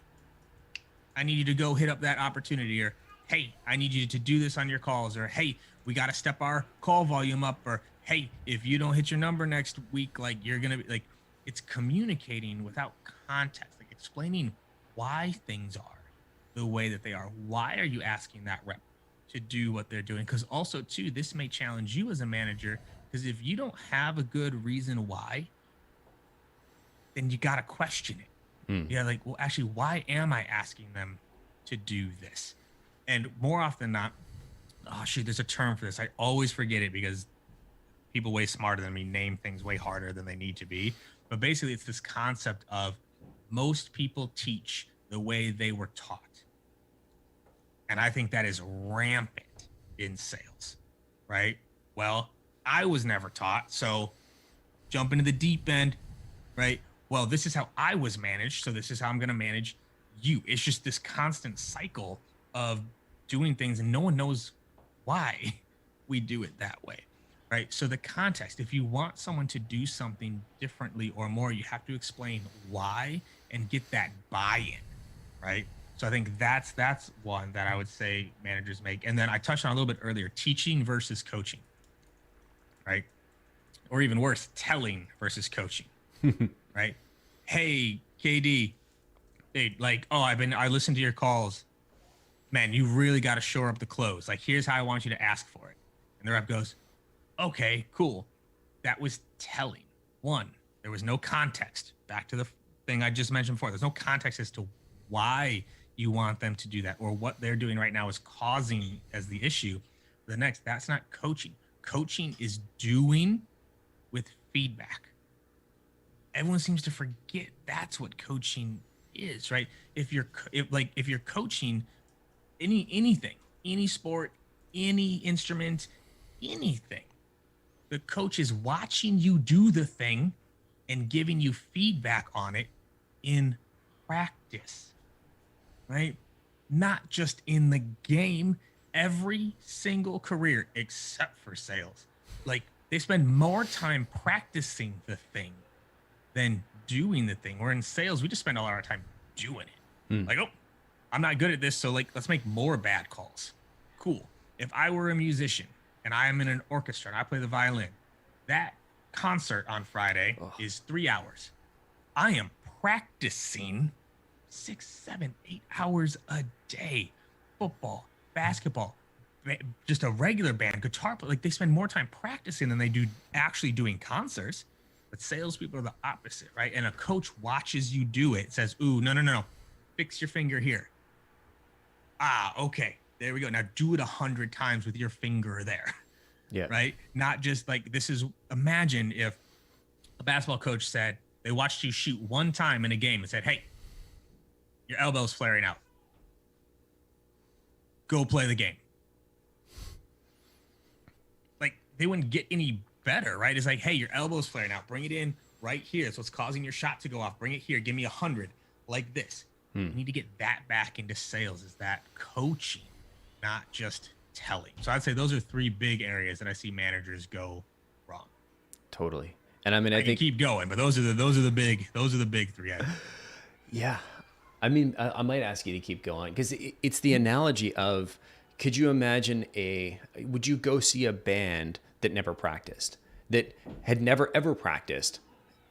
I need you to go hit up that opportunity, or hey, I need you to do this on your calls, or hey, we got to step our call volume up, or hey, if you don't hit your number next week, like you're gonna be like, it's communicating without context, like explaining why things are the way that they are. Why are you asking that rep to do what they're doing? Because also too, this may challenge you as a manager, because if you don't have a good reason why, then you got to question it. Mm. Yeah, like, well, actually, why am I asking them to do this? And more often than not, oh shoot, there's a term for this. I always forget it because people way smarter than me name things way harder than they need to be. But basically, it's this concept of most people teach the way they were taught. And I think that is rampant in sales, right? Well, I was never taught. So jump into the deep end, right? Well, this is how I was managed, so this is how I'm going to manage you. It's just this constant cycle of doing things, and no one knows why we do it that way, right? So the context, if you want someone to do something differently or more, you have to explain why and get that buy-in, right? So I think that's one that I would say managers make. And then I touched on a little bit earlier, teaching versus coaching, right? Or even worse, telling versus coaching. Right? Hey, KD, hey, like, oh, I listened to your calls. Man, you really got to shore up the close. Like, here's how I want you to ask for it. And the rep goes, okay, cool. That was telling. One, there was no context. Back to the thing I just mentioned before. There's no context as to why you want them to do that or what they're doing right now is causing as the issue. The next, that's not coaching. Coaching is doing with feedback. Everyone seems to forget that's what coaching is, right? If you're coaching anything, any sport, any instrument, anything, the coach is watching you do the thing and giving you feedback on it in practice, right? Not just in the game. Every single career except for sales, like they spend more time practicing the thing than doing the thing. Where in sales, we just spend all our time doing it. Like, oh, I'm not good at this, so like let's make more bad calls. Cool. If I were a musician and I am in an orchestra and I play the violin, that concert on Friday is 3 hours. I am practicing 6, 7, 8 hours a day. Football, basketball, just a regular band, guitar, but like they spend more time practicing than they do actually doing concerts. But salespeople are the opposite, right? And a coach watches you do it, says, ooh, no. Fix your finger here. Ah, okay. There we go. Now do it 100 times with your finger there. Yeah. Right? Not just like this is, imagine if a basketball coach said, they watched you shoot one time in a game and said, hey, your elbow's flaring out. Go play the game. Like they wouldn't get any better, right? It's like, hey, your elbow's flaring out. Bring it in right here. It's what's causing your shot to go off. Bring it here. Give me 100 like this. You need to get that back into sales. Is that coaching, not just telling. So I'd say those are 3 big areas that I see managers go wrong. Totally. And I mean, I think keep going, but those are the big 3. Yeah. I mean, I might ask you to keep going because it's the analogy of, could you imagine would you go see a band that never practiced, that had never, ever practiced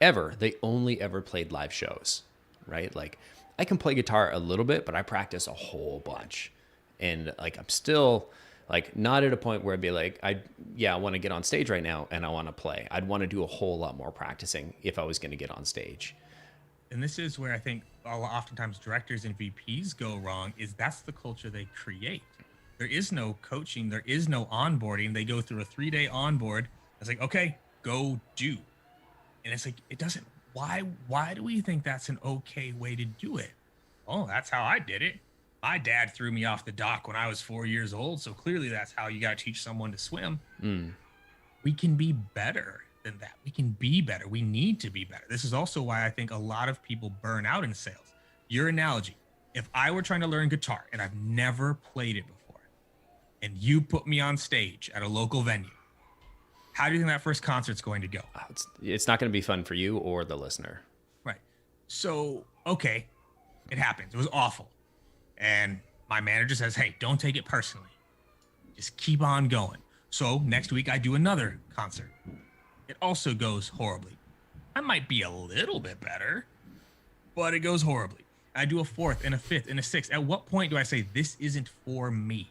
ever? They only ever played live shows, right? Like I can play guitar a little bit, but I practice a whole bunch. And like, I'm still like not at a point where I'd be like, I want to get on stage right now and I want to play. I'd want to do a whole lot more practicing if I was going to get on stage. And this is where I think oftentimes directors and VPs go wrong, is that's the culture they create. There is no coaching. There is no onboarding. They go through a 3-day onboard. It's like, okay, go do. And it's like, it doesn't, why do we think that's an okay way to do it? Oh, that's how I did it. My dad threw me off the dock when I was 4 years old. So clearly that's how you got to teach someone to swim. We can be better than that. We can be better. We need to be better. This is also why I think a lot of people burn out in sales. Your analogy, if I were trying to learn guitar and I've never played it before, and you put me on stage at a local venue, how do you think that first concert's going to go? It's not going to be fun for you or the listener. Right. So, okay, it happens. It was awful. And my manager says, hey, don't take it personally. Just keep on going. So next week I do another concert. It also goes horribly. I might be a little bit better, but it goes horribly. I do a fourth and a fifth and a sixth. At what point do I say this isn't for me?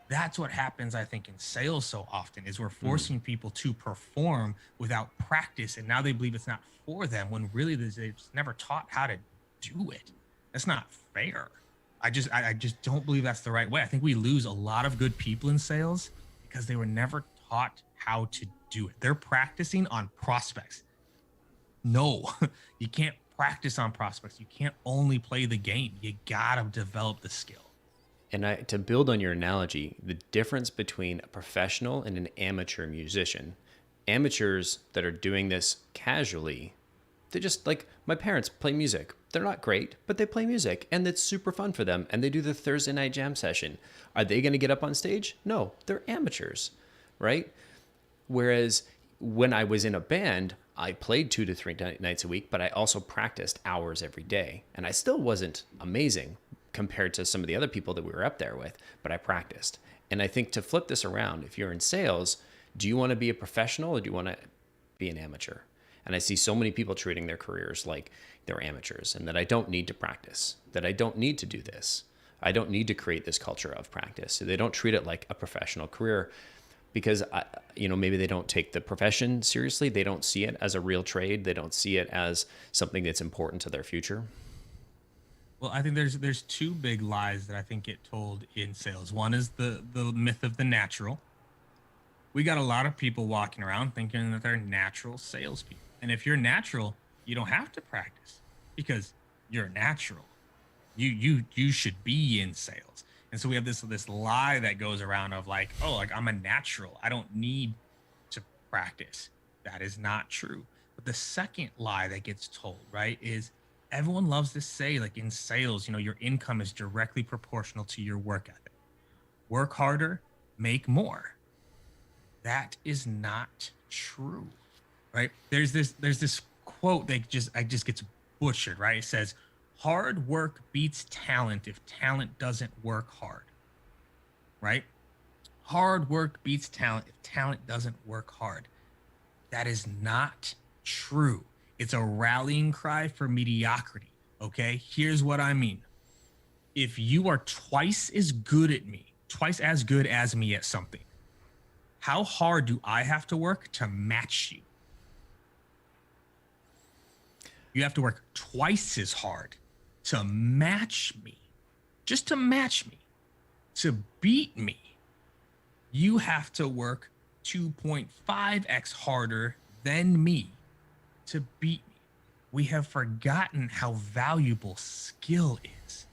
That's what happens, I think, in sales so often is we're Mm. forcing people to perform without practice, and now they believe it's not for them when really they've just never taught how to do it. That's not fair. I just don't believe that's the right way. I think we lose a lot of good people in sales because they were never taught how to do it. They're practicing on prospects. No, you can't practice on prospects. You can't only play the game. You gotta develop the skill. And to build on your analogy, the difference between a professional and an amateur musician, amateurs that are doing this casually, they're just like my parents play music. They're not great, but they play music and it's super fun for them. And they do the Thursday night jam session. Are they going to get up on stage? No, they're amateurs, right? Whereas when I was in a band, I played 2 to 3 nights a week, but I also practiced hours every day. And I still wasn't amazing compared to some of the other people that we were up there with, but I practiced. And I think to flip this around, if you're in sales, do you want to be a professional or do you want to be an amateur? And I see so many people treating their careers like they're amateurs and that I don't need to practice, that I don't need to do this. I don't need to create this culture of practice. So they don't treat it like a professional career because maybe they don't take the profession seriously. They don't see it as a real trade. They don't see it as something that's important to their future. Well, I think there's two big lies that I think get told in sales. One is the myth of the natural. We got a lot of people walking around thinking that they're natural salespeople. And if you're natural, you don't have to practice because you're natural. You should be in sales. And so we have this lie that goes around of like, oh, like I'm a natural. I don't need to practice. That is not true. But the second lie that gets told, right, is everyone loves to say like in sales, your income is directly proportional to your work ethic. Work harder, make more. That is not true, right? There's this quote that just gets butchered, right? It says, "Hard work beats talent if talent doesn't work hard." Right? Hard work beats talent if talent doesn't work hard. That is not true. It's a rallying cry for mediocrity. Okay? Here's what I mean. If you are twice as good as me at something, how hard do I have to work to match you? You have to work twice as hard to match me. Just to match me. To beat me, you have to work 2.5x harder than me to beat me. We have forgotten how valuable skill is,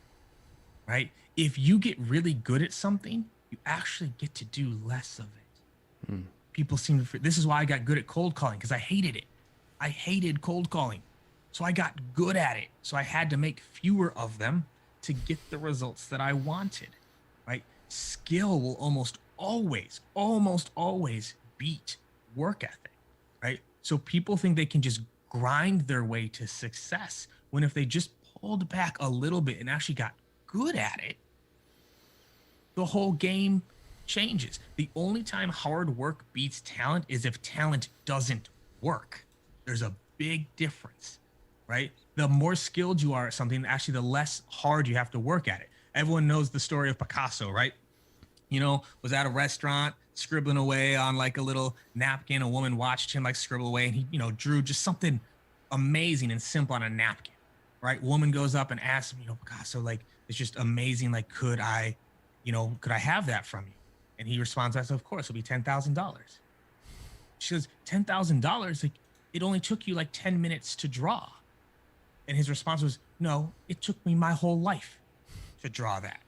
right? If you get really good at something, you actually get to do less of it. Hmm. People seem to, this is why I got good at cold calling because I hated it. I hated cold calling. So I got good at it. So I had to make fewer of them to get the results that I wanted, right? Skill will almost always beat work ethic, right? So people think they can just grind their way to success when if they just pulled back a little bit and actually got good at it, the whole game changes. The only time hard work beats talent is if talent doesn't work. There's a big difference, right? The more skilled you are at something, actually, the less hard you have to work at it. Everyone knows the story of Picasso, right? Was at a restaurant scribbling away on like a little napkin. A woman watched him like scribble away and he, drew just something amazing and simple on a napkin, right? Woman goes up and asks him, Picasso, like, it's just amazing. Like, could I have that from you? And he responds, I said, of course, it'll be $10,000. She goes, $10,000? Like, it only took you like 10 minutes to draw. And his response was, no, it took me my whole life to draw that,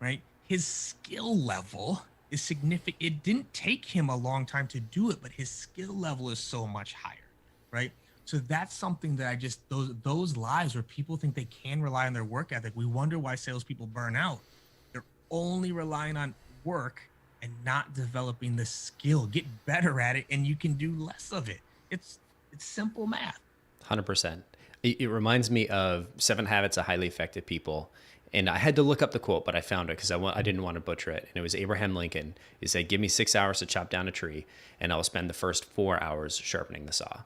right? His skill level is significant. It didn't take him a long time to do it, but his skill level is so much higher, right? So that's something that those lies where people think they can rely on their work ethic. We wonder why salespeople burn out. They're only relying on work and not developing the skill. Get better at it, and you can do less of it. It's simple math. 100%. It reminds me of Seven Habits of Highly Effective People. And I had to look up the quote, but I found it because I didn't want to butcher it. And it was Abraham Lincoln. He said, "Give me 6 hours to chop down a tree, and I'll spend the first 4 hours sharpening the saw."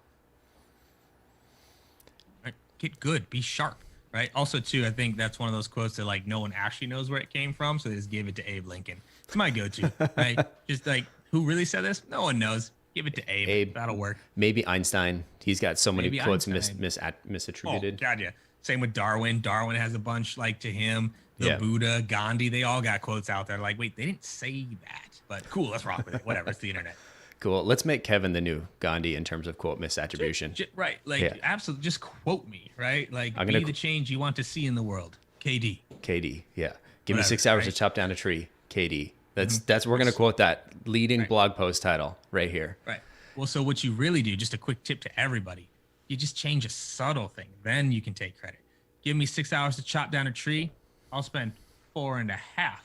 Right? Get good, be sharp, right? Also, too, I think that's one of those quotes that like no one actually knows where it came from, so they just gave it to Abe Lincoln. It's my go-to, right? Just like who really said this? No one knows. Give it to Abe. That'll work. Maybe Einstein. He's got so many Maybe quotes Einstein. misattributed. Oh, God, yeah. Same with Darwin. Darwin has a bunch like to him. The Yeah. Buddha, Gandhi, they all got quotes out there. Like, wait, they didn't say that, but cool. Let's rock with it. Whatever. It's the internet. Cool. Let's make Kevin the new Gandhi in terms of quote misattribution. Right. Like, Yeah. absolutely. Just quote me. Right. Like, I'm gonna be the change you want to see in the world. KD. KD. Yeah. Give me Whatever, 6 hours to right? chop down a tree. KD. That's we're gonna quote that leading Right. blog post title right here. Right. Well, so what you really do, just a quick tip to everybody, you just change a subtle thing. Then you can take credit. Give me 6 hours to chop down a tree. I'll spend 4.5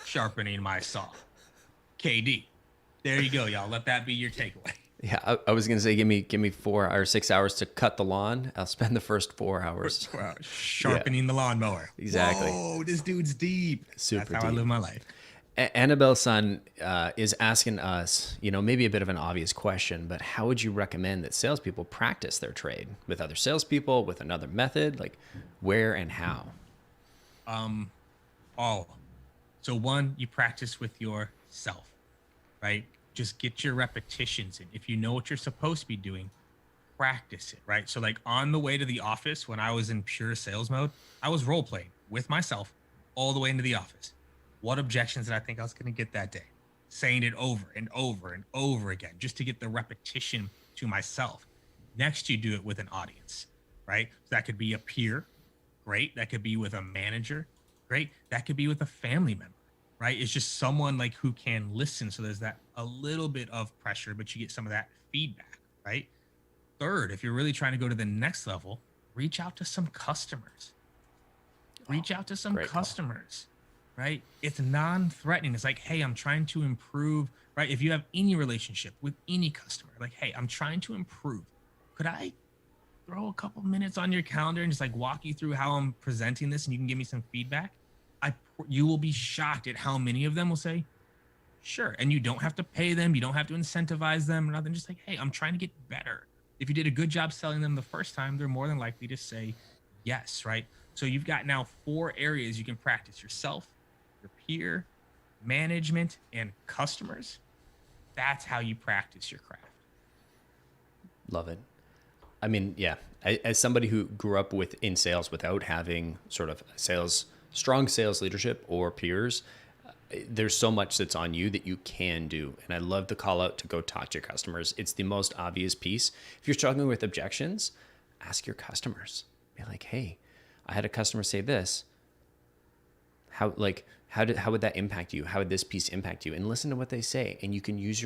sharpening my saw. KD. There you go, y'all. Let that be your takeaway. Yeah, I was gonna say, give me 4 or 6 hours to cut the lawn. I'll spend the first 4 hours. 4 hours sharpening the lawnmower. Exactly. Whoa, this dude's deep. Super That's how I deep. live my life. Annabelle's son is asking us, maybe a bit of an obvious question, but how would you recommend that salespeople practice their trade with other salespeople, with another method? Like, where and how? All. So one, you practice with yourself, right? Just get your repetitions in. If you know what you're supposed to be doing, practice it, right? So like on the way to the office, when I was in pure sales mode, I was role playing with myself all the way into the office. What objections did I think I was going to get that day? Saying it over and over and over again, just to get the repetition to myself. Next, you do it with an audience, right? So that could be a peer, great. That could be with a manager, great. That could be with a family member, right? It's just someone like who can listen. So there's that a little bit of pressure, but you get some of that feedback, right? Third, if you're really trying to go to the next level, reach out to some customers. Reach out to some great call. customers, right? It's non-threatening. It's like, hey, I'm trying to improve, right? If you have any relationship with any customer, like, hey, I'm trying to improve. Could I throw a couple minutes on your calendar and just like walk you through how I'm presenting this and you can give me some feedback? You will be shocked at how many of them will say, sure. And you don't have to pay them. You don't have to incentivize them or nothing. Just like, hey, I'm trying to get better. If you did a good job selling them the first time, they're more than likely to say yes, right? So you've got now 4 areas you can practice: yourself, your peer, management, and customers. That's how you practice your craft. Love it. I mean, yeah, as somebody who grew up in sales without having sort of strong sales leadership or peers, there's so much that's on you that you can do. And I love the call out to go talk to your customers. It's the most obvious piece. If you're struggling with objections, ask your customers. Be like, hey, I had a customer say this. How would that impact you? How would this piece impact you? And listen to what they say. And you can use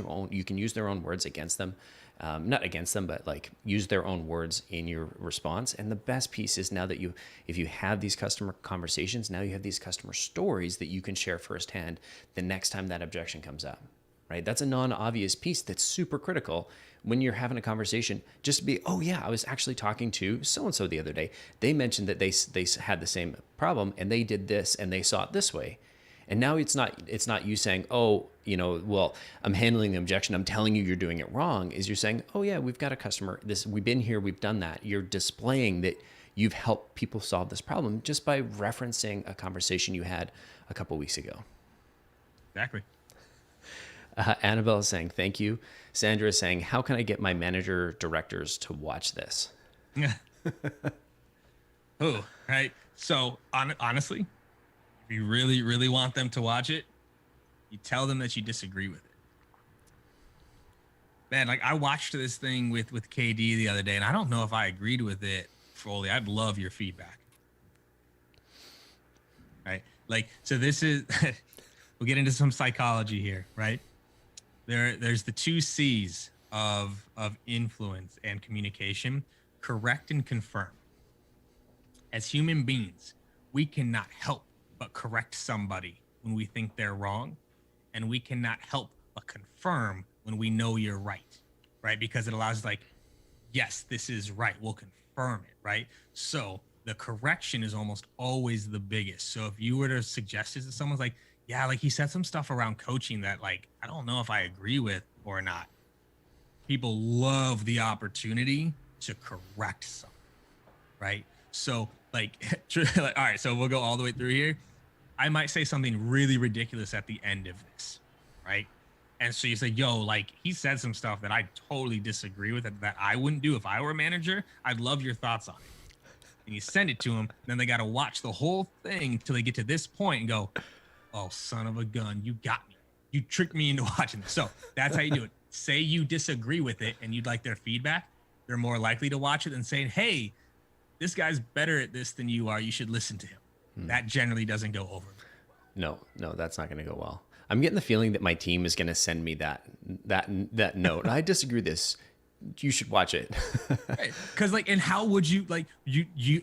their own words against them. Not against them, but like use their own words in your response. And the best piece is now that if you have these customer conversations, now you have these customer stories that you can share firsthand the next time that objection comes up, right? That's a non-obvious piece that's super critical when you're having a conversation. Just to be, oh yeah, I was actually talking to so-and-so the other day. They mentioned that they had the same problem and they did this and they saw it this way. And now it's not you saying, oh, well, I'm handling the objection. I'm telling you you're doing it wrong. Is you're saying, oh yeah, we've got a customer. We've been here. We've done that. You're displaying that you've helped people solve this problem just by referencing a conversation you had a couple weeks ago. Exactly. Annabelle is saying, thank you. Sandra is saying, how can I get my manager directors to watch this? Oh, right. So honestly, if you really, really want them to watch it, you tell them that you disagree with it. Man, like I watched this thing with KD the other day, and I don't know if I agreed with it fully. I'd love your feedback. Right? Like, so this is, we'll get into some psychology here, right? There's the 2 C's of influence and communication: correct and confirm. As human beings, we cannot help but correct somebody when we think they're wrong, and we cannot help but confirm when we know you're right, right? Because it allows like, yes, this is right. We'll confirm confirm it, right? So the correction is almost always the biggest. So if you were to suggest it to someone's like, yeah, like he said some stuff around coaching that like I don't know if I agree with or not. People love the opportunity to correct something, right? So like, all right, so we'll go all the way through here. I might say something really ridiculous at the end of this, right? And so you say, yo, like he said some stuff that I totally disagree with that I wouldn't do if I were a manager. I'd love your thoughts on it. And you send it to them. Then they got to watch the whole thing until they get to this point and go, oh, son of a gun, you got me. You tricked me into watching this. So that's how you do it. Say you disagree with it and you'd like their feedback. They're more likely to watch it than saying, hey, this guy's better at this than you are. You should listen to him. That generally doesn't go over. No, that's not going to go well. I'm getting the feeling that my team is going to send me that note. I disagree with this. You should watch it. Right. Cause like, and how would you like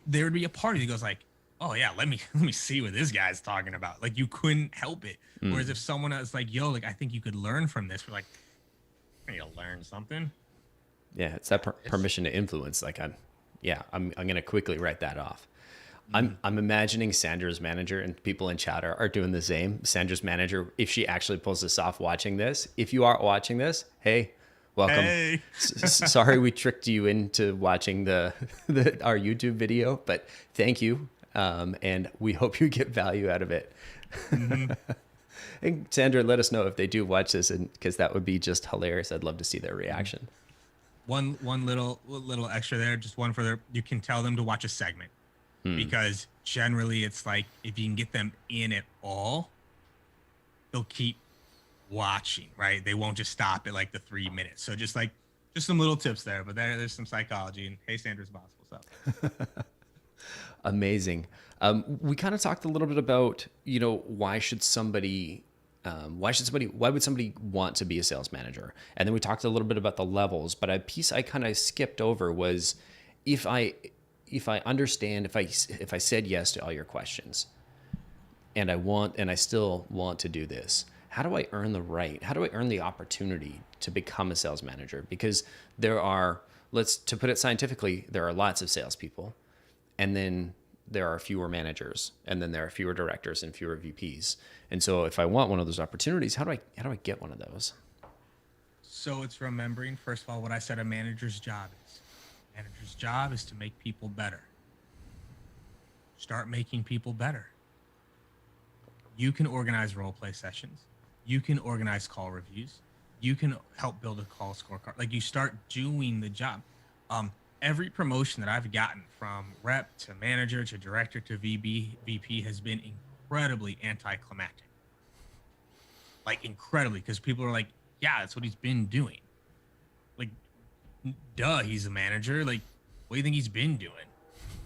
there would be a party that goes like, oh yeah, let me see what this guy's talking about. Like you couldn't help it. Whereas if someone else like, yo, like I think you could learn from this. We're like, you'll learn something. Yeah, it's that permission to influence. Like I'm going to quickly write that off. I'm imagining Sandra's manager, and people in chat are doing the same. Sandra's manager, if she actually pulls this off watching this, if you are watching this, hey, welcome. Hey. Sorry we tricked you into watching our YouTube video, but thank you. And we hope you get value out of it. And Sandra, let us know if they do watch this, and because that would be just hilarious. I'd love to see their reaction. One little extra there, just one for their, you can tell them to watch a segment. Because generally it's like if you can get them in at all, they'll keep watching, right? They won't just stop at like the 3 minutes. So just some little tips there, but there's some psychology. And hey, Sandra's boss, what's up? Amazing. We kind of talked a little bit about, why would somebody want to be a sales manager? And then we talked a little bit about the levels, but a piece I kind of skipped over was if I understand, if I said yes to all your questions and I still want to do this, how do I earn the right? How do I earn the opportunity to become a sales manager? Because to put it scientifically, there are lots of salespeople, and then there are fewer managers, and then there are fewer directors and fewer VPs. And so if I want one of those opportunities, how do I get one of those? So it's remembering, first of all, what I said a manager's job is. Manager's job is to make people better. Start making people better. You can organize role play sessions. You can organize call reviews. You can help build a call scorecard. Like you start doing the job. Every promotion that I've gotten from rep to manager to director to VP has been incredibly anticlimactic. Like incredibly, because people are like, yeah, that's what he's been doing. Like, duh, he's a manager. Like, what do you think he's been doing?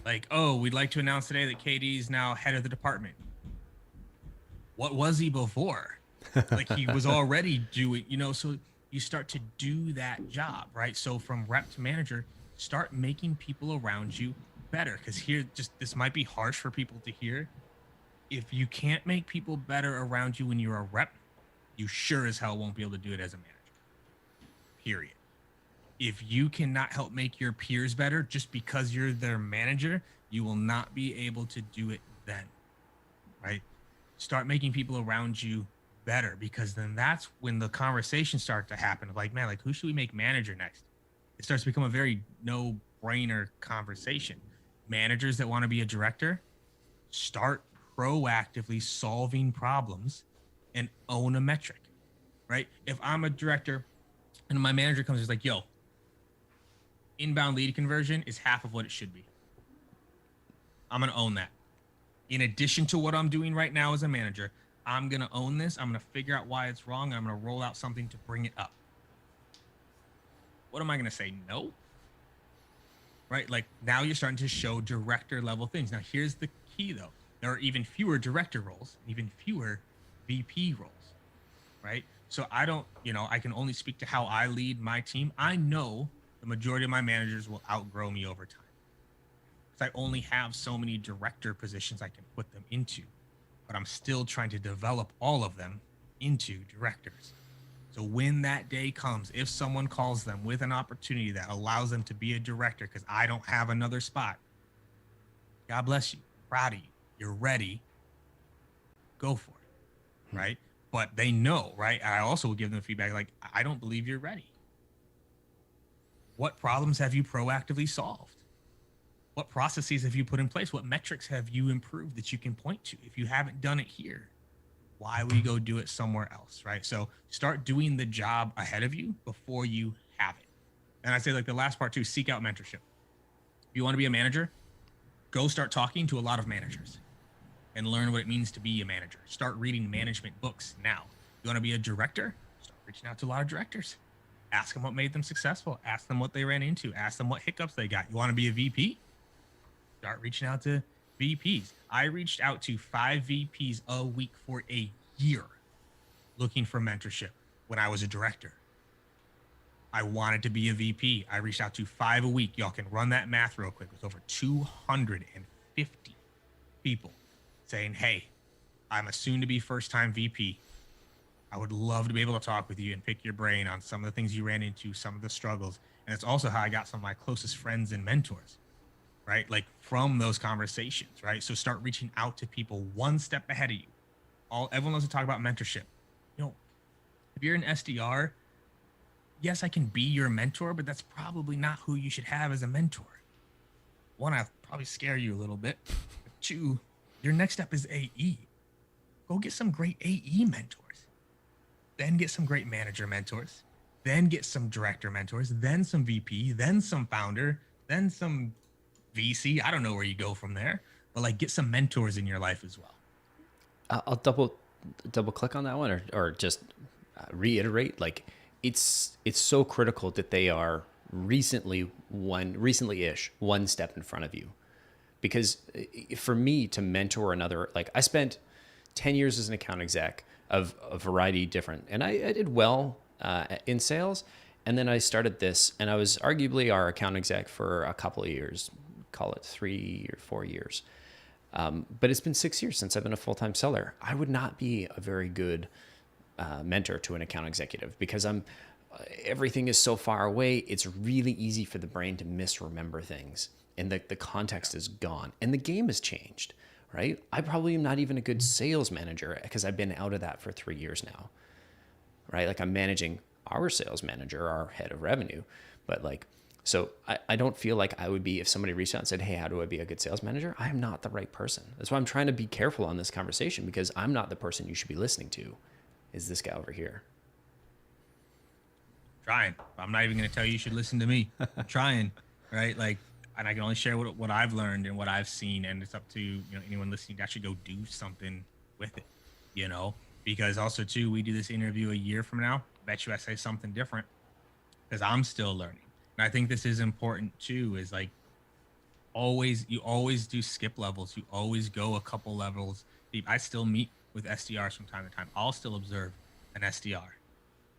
Like, oh, we'd like to announce today that KD is now head of the department. What was he before? Like, he was already doing, so you start to do that job, right? So from rep to manager, start making people around you better. Because this might be harsh for people to hear. If you can't make people better around you when you're a rep, you sure as hell won't be able to do it as a manager. Period. If you cannot help make your peers better just because you're their manager, you will not be able to do it then, right? Start making people around you better, because then that's when the conversations start to happen of like, man, like who should we make manager next? It starts to become a very no-brainer conversation. Managers that want to be a director, start proactively solving problems and own a metric, right? If I'm a director and my manager comes and is like, yo, inbound lead conversion is half of what it should be. I'm going to own that. In addition to what I'm doing right now as a manager, I'm going to own this. I'm going to figure out why it's wrong. I'm going to roll out something to bring it up. What am I going to say? No. Right? Like now you're starting to show director level things. Now here's the key though. There are even fewer director roles, even fewer VP roles, right? So I can only speak to how I lead my team. I know the majority of my managers will outgrow me over time. Because I only have so many director positions I can put them into, but I'm still trying to develop all of them into directors. So when that day comes, if someone calls them with an opportunity that allows them to be a director, because I don't have another spot, God bless you. Proud of you. You're ready. Go for it. Right. But they know, right? And I also will give them feedback like, I don't believe you're ready. What problems have you proactively solved? What processes have you put in place? What metrics have you improved that you can point to? If you haven't done it here, why would you go do it somewhere else, right? So start doing the job ahead of you before you have it. And I say like the last part too, seek out mentorship. If you want to be a manager, go start talking to a lot of managers and learn what it means to be a manager. Start reading management books now. You want to be a director? Start reaching out to a lot of directors. Ask them what made them successful. Ask them what they ran into. Ask them what hiccups they got. You want to be a VP? Start reaching out to VPs. I reached out to 5 VPs a week for a year looking for mentorship when I was a director. I wanted to be a VP. I reached out to 5 a week. Y'all can run that math real quick. It was over 250 people saying, hey, I'm a soon to be first time VP. I would love to be able to talk with you and pick your brain on some of the things you ran into, some of the struggles. And it's also how I got some of my closest friends and mentors, right? Like from those conversations, right? So start reaching out to people one step ahead of you. Everyone loves to talk about mentorship. You know, if you're an SDR, yes, I can be your mentor, but that's probably not who you should have as a mentor. One, I'll probably scare you a little bit. Two, your next step is AE. Go get some great AE mentors. Then get some great manager mentors. Then get some director mentors. Then some VP. Then some founder. Then some VC. I don't know where you go from there, but like get some mentors in your life as well. I'll double click on that one, or just reiterate. Like it's so critical that they are recently-ish one step in front of you, because for me to mentor another, like I spent 10 years as an account exec of a variety different, and I did well in sales. And then I started this, and I was arguably our account exec for a couple of years, call it 3 or 4 years. But it's been 6 years since I've been a full-time seller. I would not be a very good mentor to an account executive because everything is so far away. It's really easy for the brain to misremember things, and the context is gone, and the game has changed. Right? I probably am not even a good sales manager because I've been out of that for 3 years now. Right? Like I'm managing our sales manager, our head of revenue, but like, so I don't feel like I would be, if somebody reached out and said, hey, how do I be a good sales manager? I am not the right person. That's why I'm trying to be careful on this conversation, because I'm not the person you should be listening to, is this guy over here. Trying. I'm not even going to tell you should listen to me. I'm trying, right? Like, and I can only share what I've learned and what I've seen, and it's up to anyone listening to actually go do something with it, because also too, we do this interview a year from now. Bet you I say something different because I'm still learning. And I think this is important too, is like you always do skip levels. You always go a couple levels deep. I still meet with SDRs from time to time. I'll still observe an SDR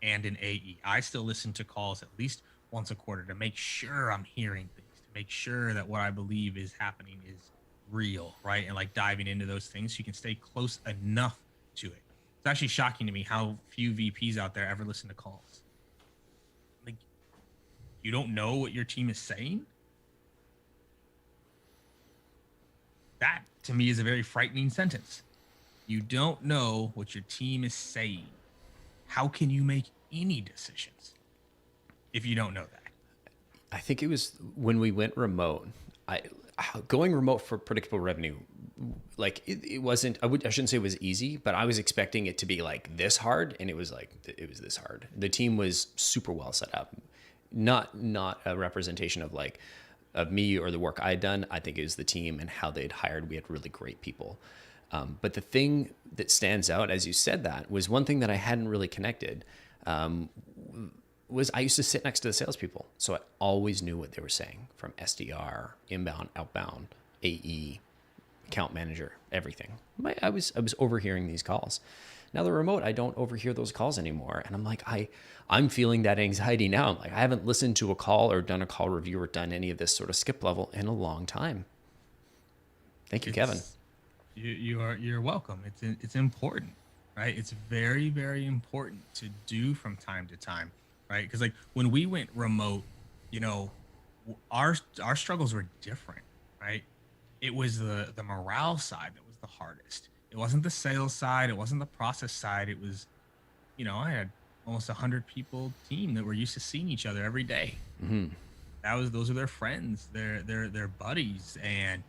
and an AE. I still listen to calls at least once a quarter to make sure I'm hearing things, to make sure that what I believe is happening is real, right? And like diving into those things so you can stay close enough to it. It's actually shocking to me how few VPs out there ever listen to calls. Like, you don't know what your team is saying? That, to me, is a very frightening sentence. You don't know what your team is saying. How can you make any decisions if you don't know that? I think it was when we went remote. Going remote for predictable revenue, like it wasn't. I shouldn't say it was easy, but I was expecting it to be like this hard, and it was this hard. The team was super well set up, not a representation of me or the work I had done. I think it was the team and how they'd hired. We had really great people. But the thing that stands out, as you said, that was one thing that I hadn't really connected. Was I used to sit next to the salespeople, so I always knew what they were saying, from SDR, inbound, outbound, AE, account manager, everything. I was overhearing these calls. Now the remote, I don't overhear those calls anymore, and I'm like, I'm feeling that anxiety now. I'm like, I haven't listened to a call or done a call review or done any of this sort of skip level in a long time. Thank you, Kevin. You're welcome. It's important. right? It's very, very important to do from time to time, right? Because like when we went remote, you know, our struggles were different, right? It was the morale side that was the hardest. It wasn't the sales side. It wasn't the process side. It was, I had almost 100 people team that were used to seeing each other every day. Those are their friends, their buddies, and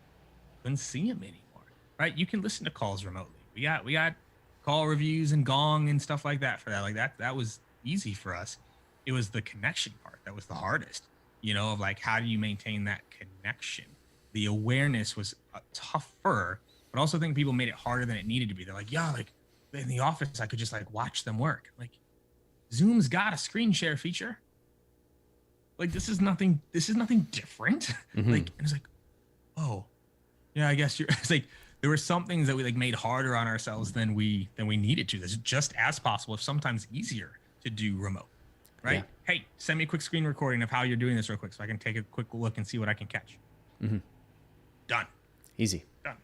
couldn't see them anymore. Right? You can listen to calls remotely. We got call reviews and Gong and stuff like that for that. Like that was easy for us. It was the connection part that was the hardest. Of like how do you maintain that connection? The awareness was tougher, but also I think people made it harder than it needed to be. They're like, yeah, like in the office, I could just like watch them work. Like Zoom's got a screen share feature. Like this is nothing different. Like, and it's like, oh, yeah, I guess you're it's like there were some things that we like made harder on ourselves than we needed to. That's just as possible, if sometimes easier to do remote. Yeah. Right? Hey, send me a quick screen recording of how you're doing this real quick so I can take a quick look and see what I can catch. Done. Easy. Done.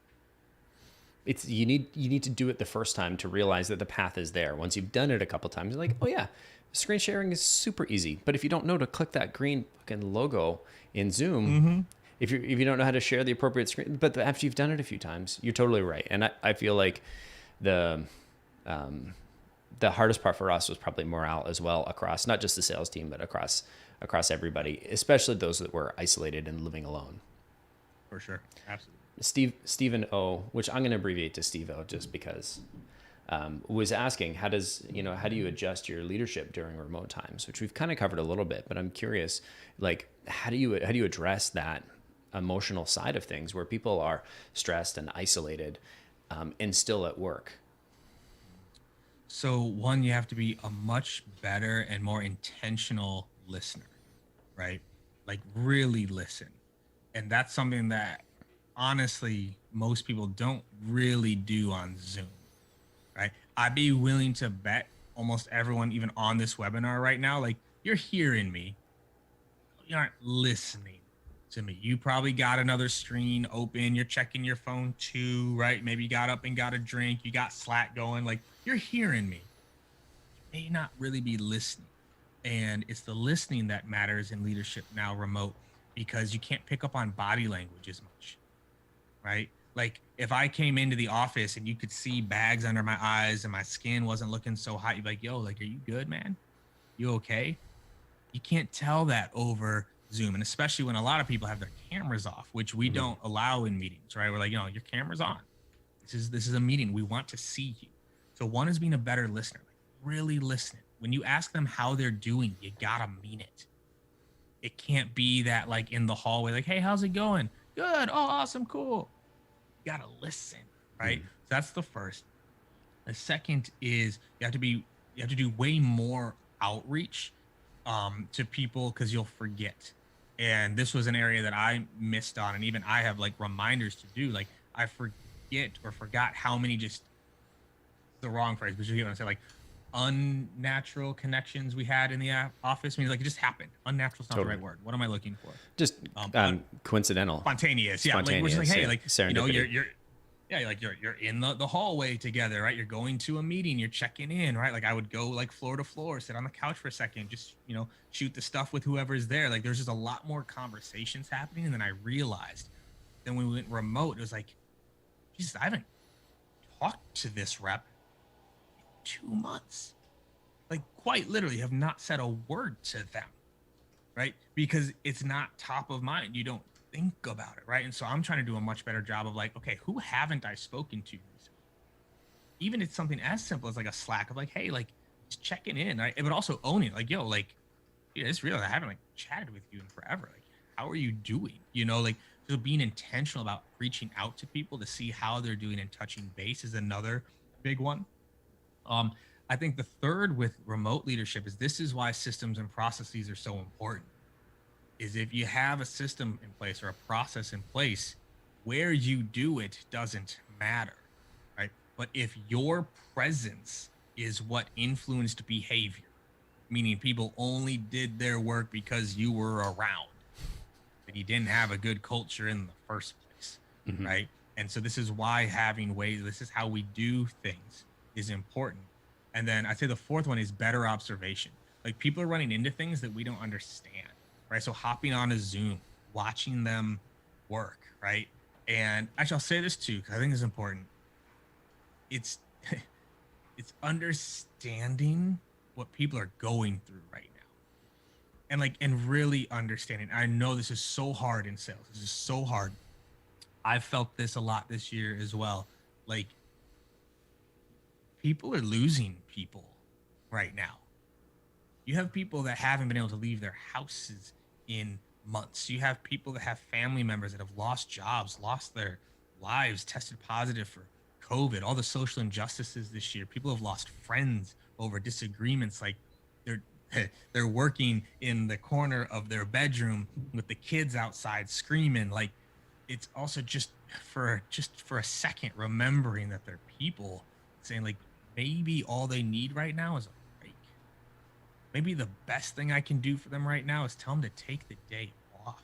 It's you need to do it the first time to realize that the path is there. Once you've done it a couple times, you're like, oh yeah, screen sharing is super easy. But if you don't know to click that green fucking logo in Zoom, if you don't know how to share the appropriate screen, but after you've done it a few times, you're totally right. And I feel like the hardest part for us was probably morale as well, across not just the sales team, but across everybody, especially those that were isolated and living alone. For sure. Absolutely. Stephen O, which I'm going to abbreviate to Steve O just because, was asking how do you adjust your leadership during remote times, which we've kind of covered a little bit, but I'm curious, like how do you address that emotional side of things where people are stressed and isolated, and still at work? So one, you have to be a much better and more intentional listener, right? Like really listen. And that's something that honestly most people don't really do on Zoom, right? I'd be willing to bet almost everyone, even on this webinar right now, like you're hearing me, you aren't listening to me. You probably got another screen open. You're checking your phone too, right? Maybe you got up and got a drink. You got Slack going. Like you're hearing me. You may not really be listening. And it's the listening that matters in leadership now remote, because you can't pick up on body language as much, right? Like if I came into the office and you could see bags under my eyes and my skin wasn't looking so hot, you'd be like, yo, like, are you good, man? You okay? You can't tell that over Zoom. And especially when a lot of people have their cameras off, which we don't allow in meetings, right? We're like, your camera's on. This is a meeting. We want to see you. So one is being a better listener, like really listening. When you ask them how they're doing, you gotta mean it. It can't be that like in the hallway, like, hey, how's it going? Good. Oh, awesome. Cool. You gotta listen, right? So that's the first. The second is you have to do way more outreach to people, because you'll forget. And this was an area that I missed on, and even I have like reminders to do. Like I forget or forgot how many, just the wrong phrase, but you get what I'm saying, like unnatural connections we had in the office. I mean, like it just happened. Unnatural is not the right word. What am I looking for? Just coincidental, spontaneous. Yeah, like we're just like, hey, like you're yeah, like you're in the hallway together, right? You're going to a meeting, you're checking in, right? Like I would go like floor to floor, sit on the couch for a second, just shoot the stuff with whoever's there. Like there's just a lot more conversations happening. And then I realized, then when we went remote, it was like, Jesus, I haven't talked to this rep in 2 months. Like quite literally have not said a word to them, right? Because it's not top of mind. You don't think about it, right? And so I'm trying to do a much better job of like, okay, who haven't I spoken to recently? Even it's something as simple as like a Slack of like, hey, like just checking in, right? But also owning, like, yo, like, dude, it's real. I haven't like chatted with you in forever. Like, how are you doing? Like just being intentional about reaching out to people to see how they're doing, and touching base is another big one. I think the third with remote leadership is, this is why systems and processes are so important. Is if you have a system in place or a process in place, where you do it doesn't matter, right? But if your presence is what influenced behavior, meaning people only did their work because you were around, then you didn't have a good culture in the first place, right? And so this is why having ways, this is how we do things, is important. And then I'd say the fourth one is better observation. Like people are running into things that we don't understand, right? So hopping on a Zoom, watching them work, right? And actually, I'll say this too, because I think it's important. It's it's understanding what people are going through right now, and like and really understanding. I know this is so hard in sales. This is so hard. I've felt this a lot this year as well. Like people are losing people right now. You have people that haven't been able to leave their houses in months. You have people that have family members that have lost jobs, lost their lives, tested positive for COVID, all the social injustices this year. People have lost friends over disagreements. Like they're they're working in the corner of their bedroom with the kids outside screaming. Like it's also just for a second remembering that they're people, saying like maybe all they need right now is a break. Maybe the best thing I can do for them right now is tell them to take the day off,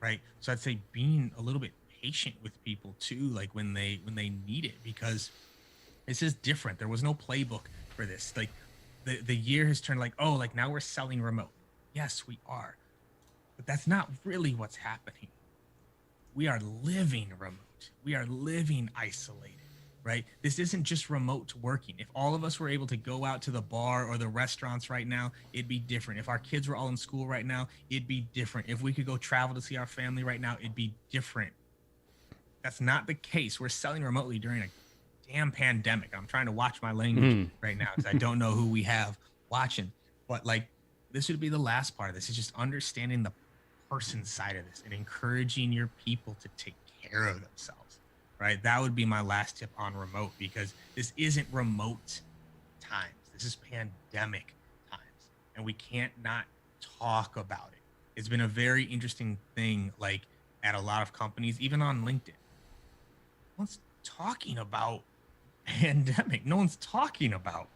right? So I'd say being a little bit patient with people too, like when they need it, because it's just different. There was no playbook for this. Like the year has turned like, oh, like now we're selling remote. Yes, we are, but that's not really what's happening. We are living remote. We are living isolated, right? This isn't just remote working. If all of us were able to go out to the bar or the restaurants right now, it'd be different. If our kids were all in school right now, it'd be different. If we could go travel to see our family right now, it'd be different. That's not the case. We're selling remotely during a damn pandemic. I'm trying to watch my language right now because I don't know who we have watching. But like, this would be the last part of this, is just understanding the person side of this and encouraging your people to take care of themselves, right? That would be my last tip on remote, because this isn't remote times. This is pandemic times, and we can't not talk about it. It's been a very interesting thing, like at a lot of companies, even on LinkedIn. No one's talking about pandemic. No one's talking about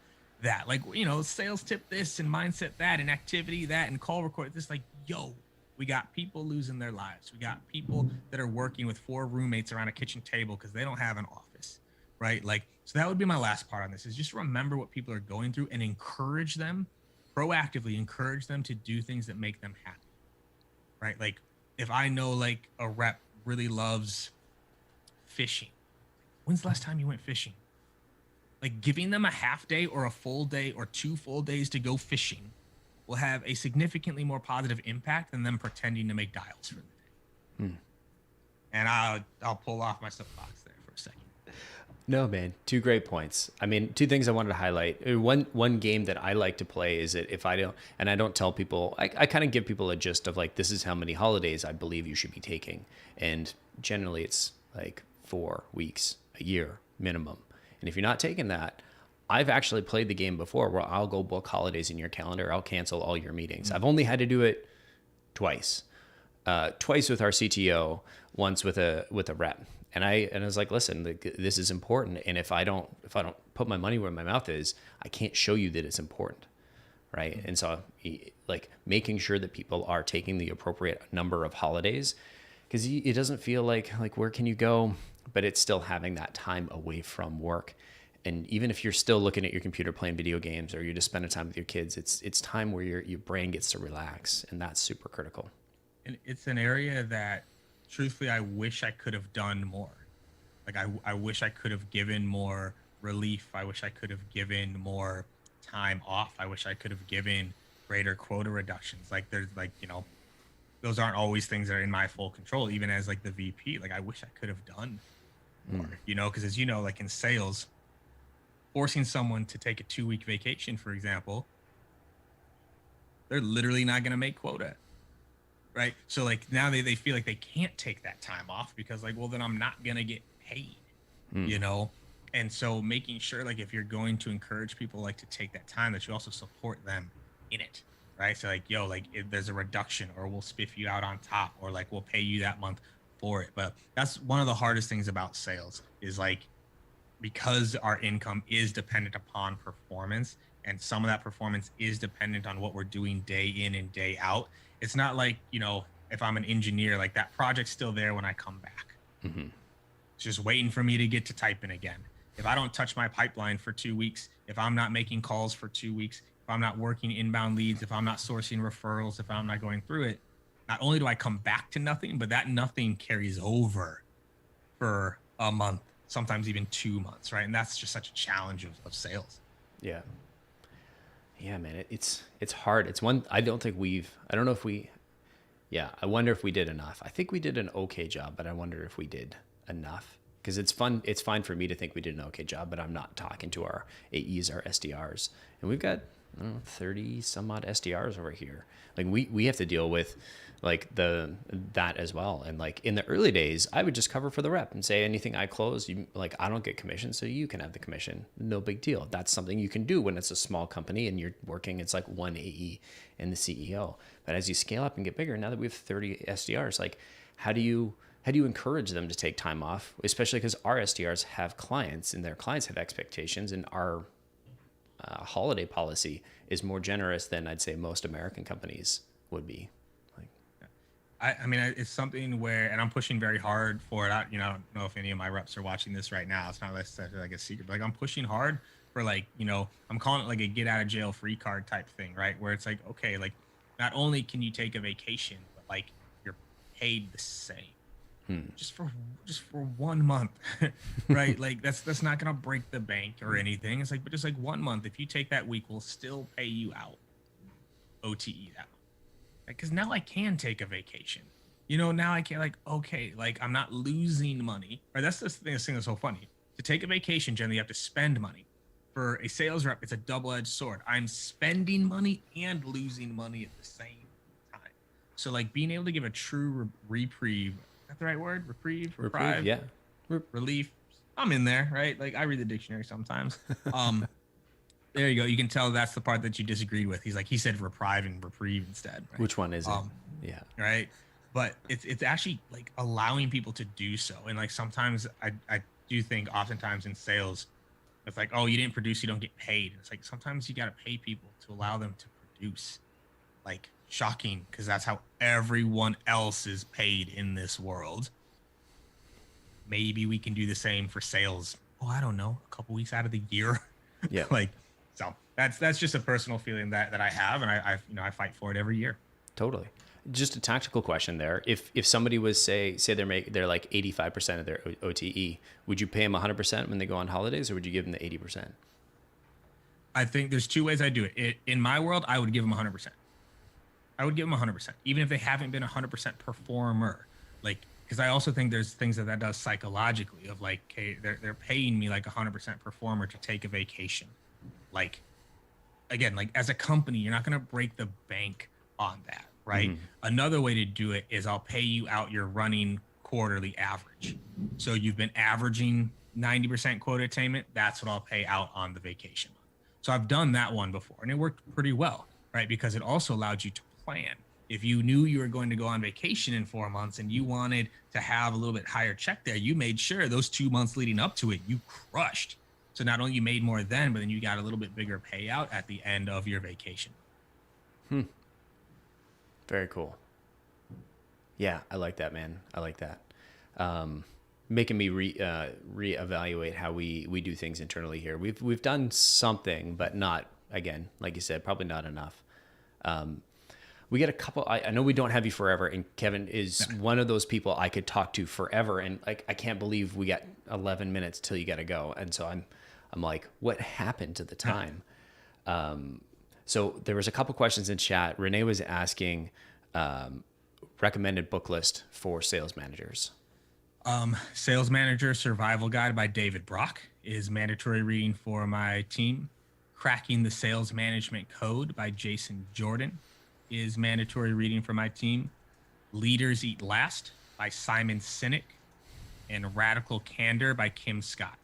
that. Like, sales tip this and mindset that and activity that and call record this. Like, yo, we got people losing their lives. We got people that are working with 4 roommates around a kitchen table because they don't have an office, right? Like, so that would be my last part on this, is just remember what people are going through and encourage them, proactively encourage them to do things that make them happy, right? Like if I know like a rep really loves fishing, when's the last time you went fishing? Like giving them a half day or a full day or 2 full days to go fishing will have a significantly more positive impact than them pretending to make dials for the day. And I'll pull off my soapbox there for a second. No, man, 2 great points. I mean, 2 things I wanted to highlight. One game that I like to play is that if I don't, and I don't tell people, I kind of give people a gist of like, this is how many holidays I believe you should be taking. And generally it's like 4 weeks, a year minimum. And if you're not taking that, I've actually played the game before where I'll go book holidays in your calendar. I'll cancel all your meetings. I've only had to do it twice. Twice with our CTO, once with a rep. And I was like, listen, this is important. And if I don't put my money where my mouth is, I can't show you that it's important. Right. And so like making sure that people are taking the appropriate number of holidays, because it doesn't feel like where can you go, but it's still having that time away from work. And even if you're still looking at your computer playing video games, or you're just spending time with your kids, it's time where your brain gets to relax. And that's super critical. And it's an area that truthfully, I wish I could have done more. Like I wish I could have given more relief. I wish I could have given more time off. I wish I could have given greater quota reductions. Like there's like, those aren't always things that are in my full control, even as like the VP. Like I wish I could have done more, because as you know, like in sales, forcing someone to take a 2-week vacation, for example, they're literally not going to make quota. Right. So like now they feel like they can't take that time off because like, well, then I'm not going to get paid, And so making sure like if you're going to encourage people like to take that time, that you also support them in it. Right. So like, yo, like if there's a reduction, or we'll spiff you out on top, or like we'll pay you that month for it. But that's one of the hardest things about sales, is like, because our income is dependent upon performance, and some of that performance is dependent on what we're doing day in and day out. It's not like, if I'm an engineer, like that project's still there when I come back. It's just waiting for me to get to typing again. if I don't touch my pipeline for 2 weeks, if I'm not making calls for 2 weeks, if I'm not working inbound leads, if I'm not sourcing referrals, if I'm not going through it, not only do I come back to nothing, but that nothing carries over for a month, sometimes even 2 months, right? And that's just such a challenge of sales. Yeah. Yeah, man, it's hard. It's one I don't think I don't know if we, yeah, I wonder if we did enough. I think we did an okay job, but I wonder if we did enough. Because it's fine for me to think we did an okay job, but I'm not talking to our AEs, our SDRs. And we've got, I don't know, 30 some odd SDRs over here. Like we have to deal with like that as well. And like in the early days, I would just cover for the rep and say anything I close, like I don't get commission, so you can have the commission. No big deal. That's something you can do when it's a small company and you're working, it's like one AE and the CEO. But as you scale up and get bigger, now that we have 30 SDRs, like how do you encourage them to take time off, especially because our SDRs have clients and their clients have expectations, and our holiday policy is more generous than I'd say most American companies would be. Like, I mean, it's something where, and I'm pushing very hard for it. I don't know if any of my reps are watching this right now. It's not like a secret, but like I'm pushing hard for like, I'm calling it like a get out of jail free card type thing, right? Where it's like, okay, like not only can you take a vacation, but like you're paid the same. Just for 1 month, right? Like that's not gonna break the bank or anything. It's like, but just like 1 month, if you take that week, we'll still pay you out OTE out. Because now I can take a vacation. Now I can, like, okay, like I'm not losing money. Right? That's the thing that's so funny. To take a vacation, generally you have to spend money. For a sales rep, it's a double-edged sword. I'm spending money and losing money at the same time. So like being able to give a true reprieve. That the right word? Reprieve? reprieve, yeah. Relief. I'm in there, right? Like I read the dictionary sometimes. There you go. You can tell that's the part that you disagreed with. He said reprieve and reprieve instead. Right? Which one is it? Yeah. Right. But it's actually like allowing people to do so. And like sometimes I do think oftentimes in sales, it's like, oh, you didn't produce, you don't get paid. It's like sometimes you got to pay people to allow them to produce. Like shocking, because that's how everyone else is paid in this world. Maybe we can do the same for sales. Oh, I don't know, a couple weeks out of the year. Yeah. Like, so that's just a personal feeling that I have, and I fight for it every year. Totally. Just a tactical question there. If somebody was say they're like 85% of their OTE, would you pay them 100% when they go on holidays, or would you give them the 80%? I think there's two ways I do it. In my world, I would give them 100%. I would give them 100%, even if they haven't been 100% performer. Like, because I also think there's things that does psychologically of like, hey, they're paying me like 100% performer to take a vacation. Like, again, like as a company, you're not going to break the bank on that, right? Mm-hmm. Another way to do it is I'll pay you out your running quarterly average. So you've been averaging 90% quota attainment. That's what I'll pay out on the vacation. So I've done that one before, and it worked pretty well, right? Because it also allowed you to plan. If you knew you were going to go on vacation in 4 months and you wanted to have a little bit higher check there, you made sure those 2 months leading up to it, you crushed. So not only you made more then, but then you got a little bit bigger payout at the end of your vacation. Very cool. Yeah, I like that, man. I like that. Making me reevaluate how we do things internally here. We've done something, but not, again, like you said, probably not enough. We get a couple. I know we don't have you forever, and Kevin is one of those people I could talk to forever. And like, I can't believe we got 11 minutes till you got to go. And so I'm like, what happened to the time? So there was a couple questions in chat. Renee was asking recommended book list for sales managers. Sales Manager Survival Guide by David Brock is mandatory reading for my team. Cracking the Sales Management Code by Jason Jordan is mandatory reading for my team. Leaders Eat Last by Simon Sinek, and Radical Candor by Kim Scott.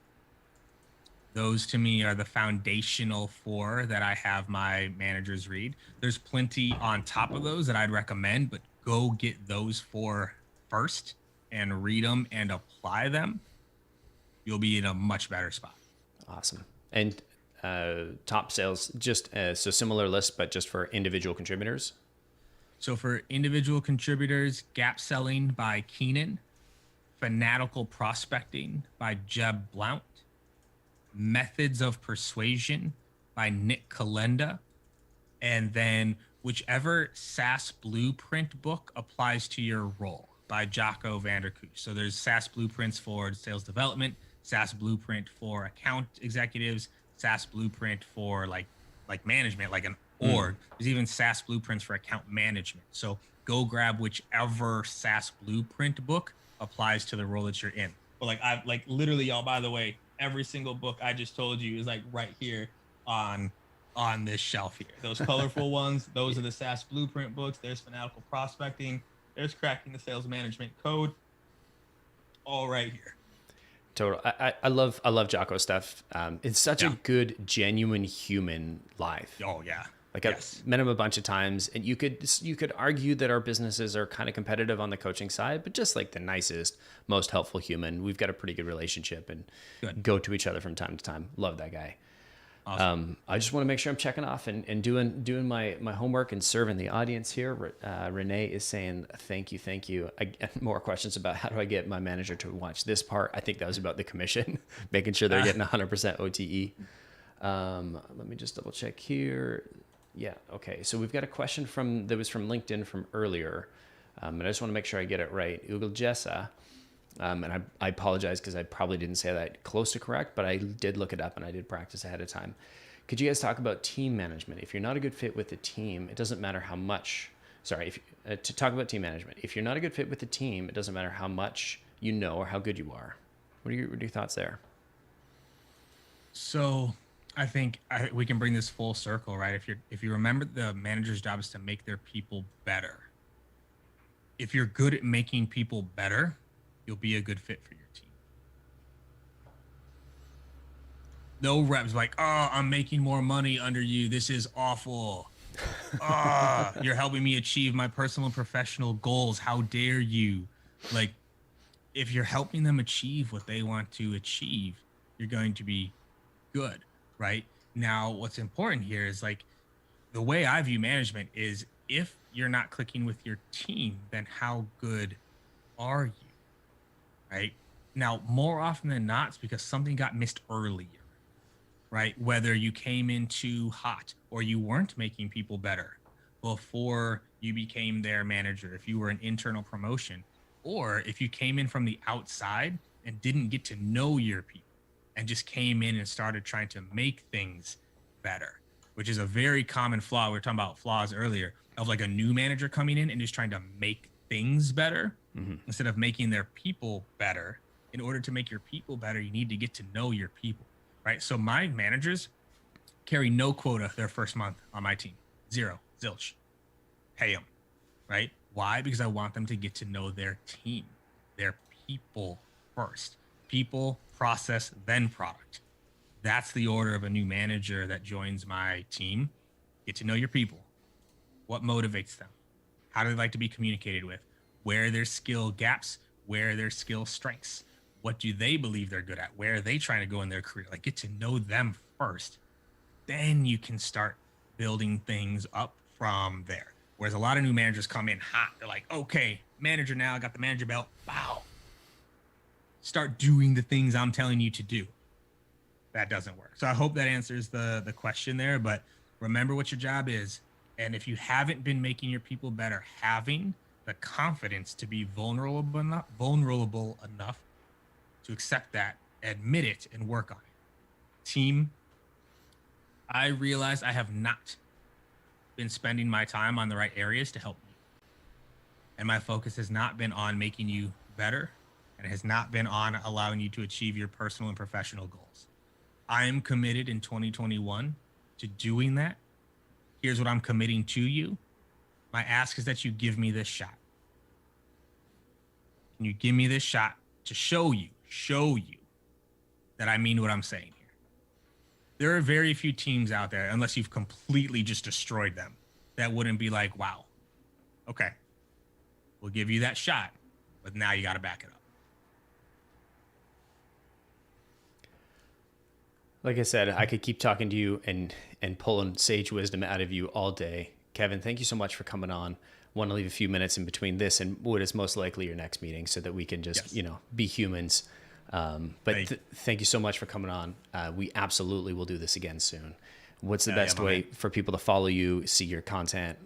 Those to me are the foundational 4 that I have my managers read. There's plenty on top of those that I'd recommend, but go get those 4 first and read them and apply them. You'll be in a much better spot. Awesome. And top sales, just so similar list, but just for individual contributors. So for individual contributors, Gap Selling by Keenan, Fanatical Prospecting by Jeb Blount, Methods of Persuasion by Nick Kalenda, and then whichever SaaS Blueprint book applies to your role by Jocko Vanderkoos. So there's SaaS Blueprints for sales development, SaaS Blueprint for account executives, SaaS Blueprint for like management, like an org. There's even SaaS Blueprints for account management. So go grab whichever SaaS Blueprint book applies to the role that you're in. But like I've like literally, y'all, by the way, every single book I just told you is like right here on this shelf here. Those colorful ones, those are the SaaS Blueprint books. There's Fanatical Prospecting. There's Cracking the Sales Management Code. All right here. Total. I love Jocko stuff. It's such a good, genuine human life. Oh yeah. Like I've met him a bunch of times, and you could argue that our businesses are kind of competitive on the coaching side, but just like the nicest, most helpful human. We've got a pretty good relationship and go to each other from time to time. Love that guy. Awesome. I just want to make sure I'm checking off and doing my homework and serving the audience here. Renee is saying, thank you. I get more questions about how do I get my manager to watch this part. I think that was about the commission, making sure they're getting 100% OTE. Let me just double check here. Yeah. Okay. So we've got a question that was from LinkedIn from earlier. And I just want to make sure I get it right. Ugal Jessa. And I apologize because I probably didn't say that close to correct, but I did look it up and I did practice ahead of time. Could you guys talk about team management? If you're not a good fit with the team, it doesn't matter how much, to talk about team management. If you're not a good fit with the team, it doesn't matter how much you know or how good you are. What are your thoughts there? So I think we can bring this full circle, right? If you remember, the manager's job is to make their people better. If you're good at making people better, you'll be a good fit for your team. No reps like, oh, I'm making more money under you. This is awful. Oh, you're helping me achieve my personal and professional goals. How dare you? Like, if you're helping them achieve what they want to achieve, you're going to be good, right? Now, what's important here is like the way I view management is if you're not clicking with your team, then how good are you? Right? Now, more often than not, it's because something got missed earlier, right? Whether you came in too hot or you weren't making people better before you became their manager, if you were an internal promotion, or if you came in from the outside and didn't get to know your people and just came in and started trying to make things better, which is a very common flaw. We were talking about flaws earlier of like a new manager coming in and just trying to make things better instead of making their people better. In order to make your people better, you need to get to know your people, right? So my managers carry no quota their first month on my team. Zero, zilch. Pay them, right? Why? Because I want them to get to know their team, their people first. People, process, then product. That's the order of a new manager that joins my team. Get to know your people. What motivates them? How do they like to be communicated with? Where are their skill gaps? Where are their skill strengths? What do they believe they're good at? Where are they trying to go in their career? Like, get to know them first. Then you can start building things up from there. Whereas a lot of new managers come in hot. They're like, okay, manager now, I got the manager belt. Wow. Start doing the things I'm telling you to do. That doesn't work. So I hope that answers the question there. But remember what your job is. And if you haven't been making your people better, having the confidence to be vulnerable enough to accept that, admit it, and work on it. Team, I realize I have not been spending my time on the right areas to help you. And my focus has not been on making you better, and it has not been on allowing you to achieve your personal and professional goals. I am committed in 2021 to doing that. Here's what I'm committing to you. My ask is that you give me this shot. Can you give me this shot to show you that I mean what I'm saying here? There are very few teams out there, unless you've completely just destroyed them, that wouldn't be like, wow, okay, we'll give you that shot, but now you got to back it up. Like I said, I could keep talking to you and pulling sage wisdom out of you all day. Kevin, thank you so much for coming on. Want to leave a few minutes in between this and what is most likely your next meeting so that we can just, be humans But thank you so much for coming on. We absolutely will do this again soon. What's the best my way man. for people to follow you, see your content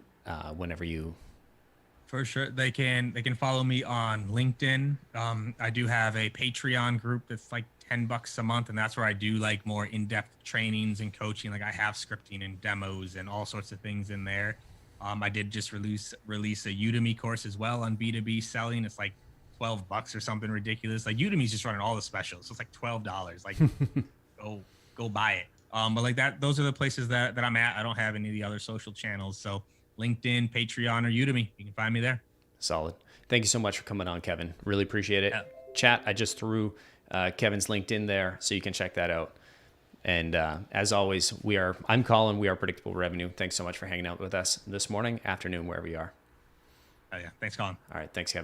whenever you? For sure, they can follow me on LinkedIn. I do have a Patreon group that's like $10 a month, and that's where I do like more in-depth trainings and coaching. Like I have scripting and demos and all sorts of things in there. I did just release a Udemy course as well on B2B selling. It's like $12 or something ridiculous. Like Udemy's just running all the specials, so it's like $12. Like go buy it. But like that, those are the places that I'm at. I don't have any of the other social channels, so LinkedIn, Patreon, or Udemy. You can find me there. Solid. Thank you so much for coming on, Kevin. Really appreciate it. Yeah. Chat, I just threw Kevin's LinkedIn there, so you can check that out. And as always, I'm Collin. We are Predictable Revenue. Thanks so much for hanging out with us this morning, afternoon, wherever you are. Oh yeah. Thanks, Colin. All right. Thanks, Kevin.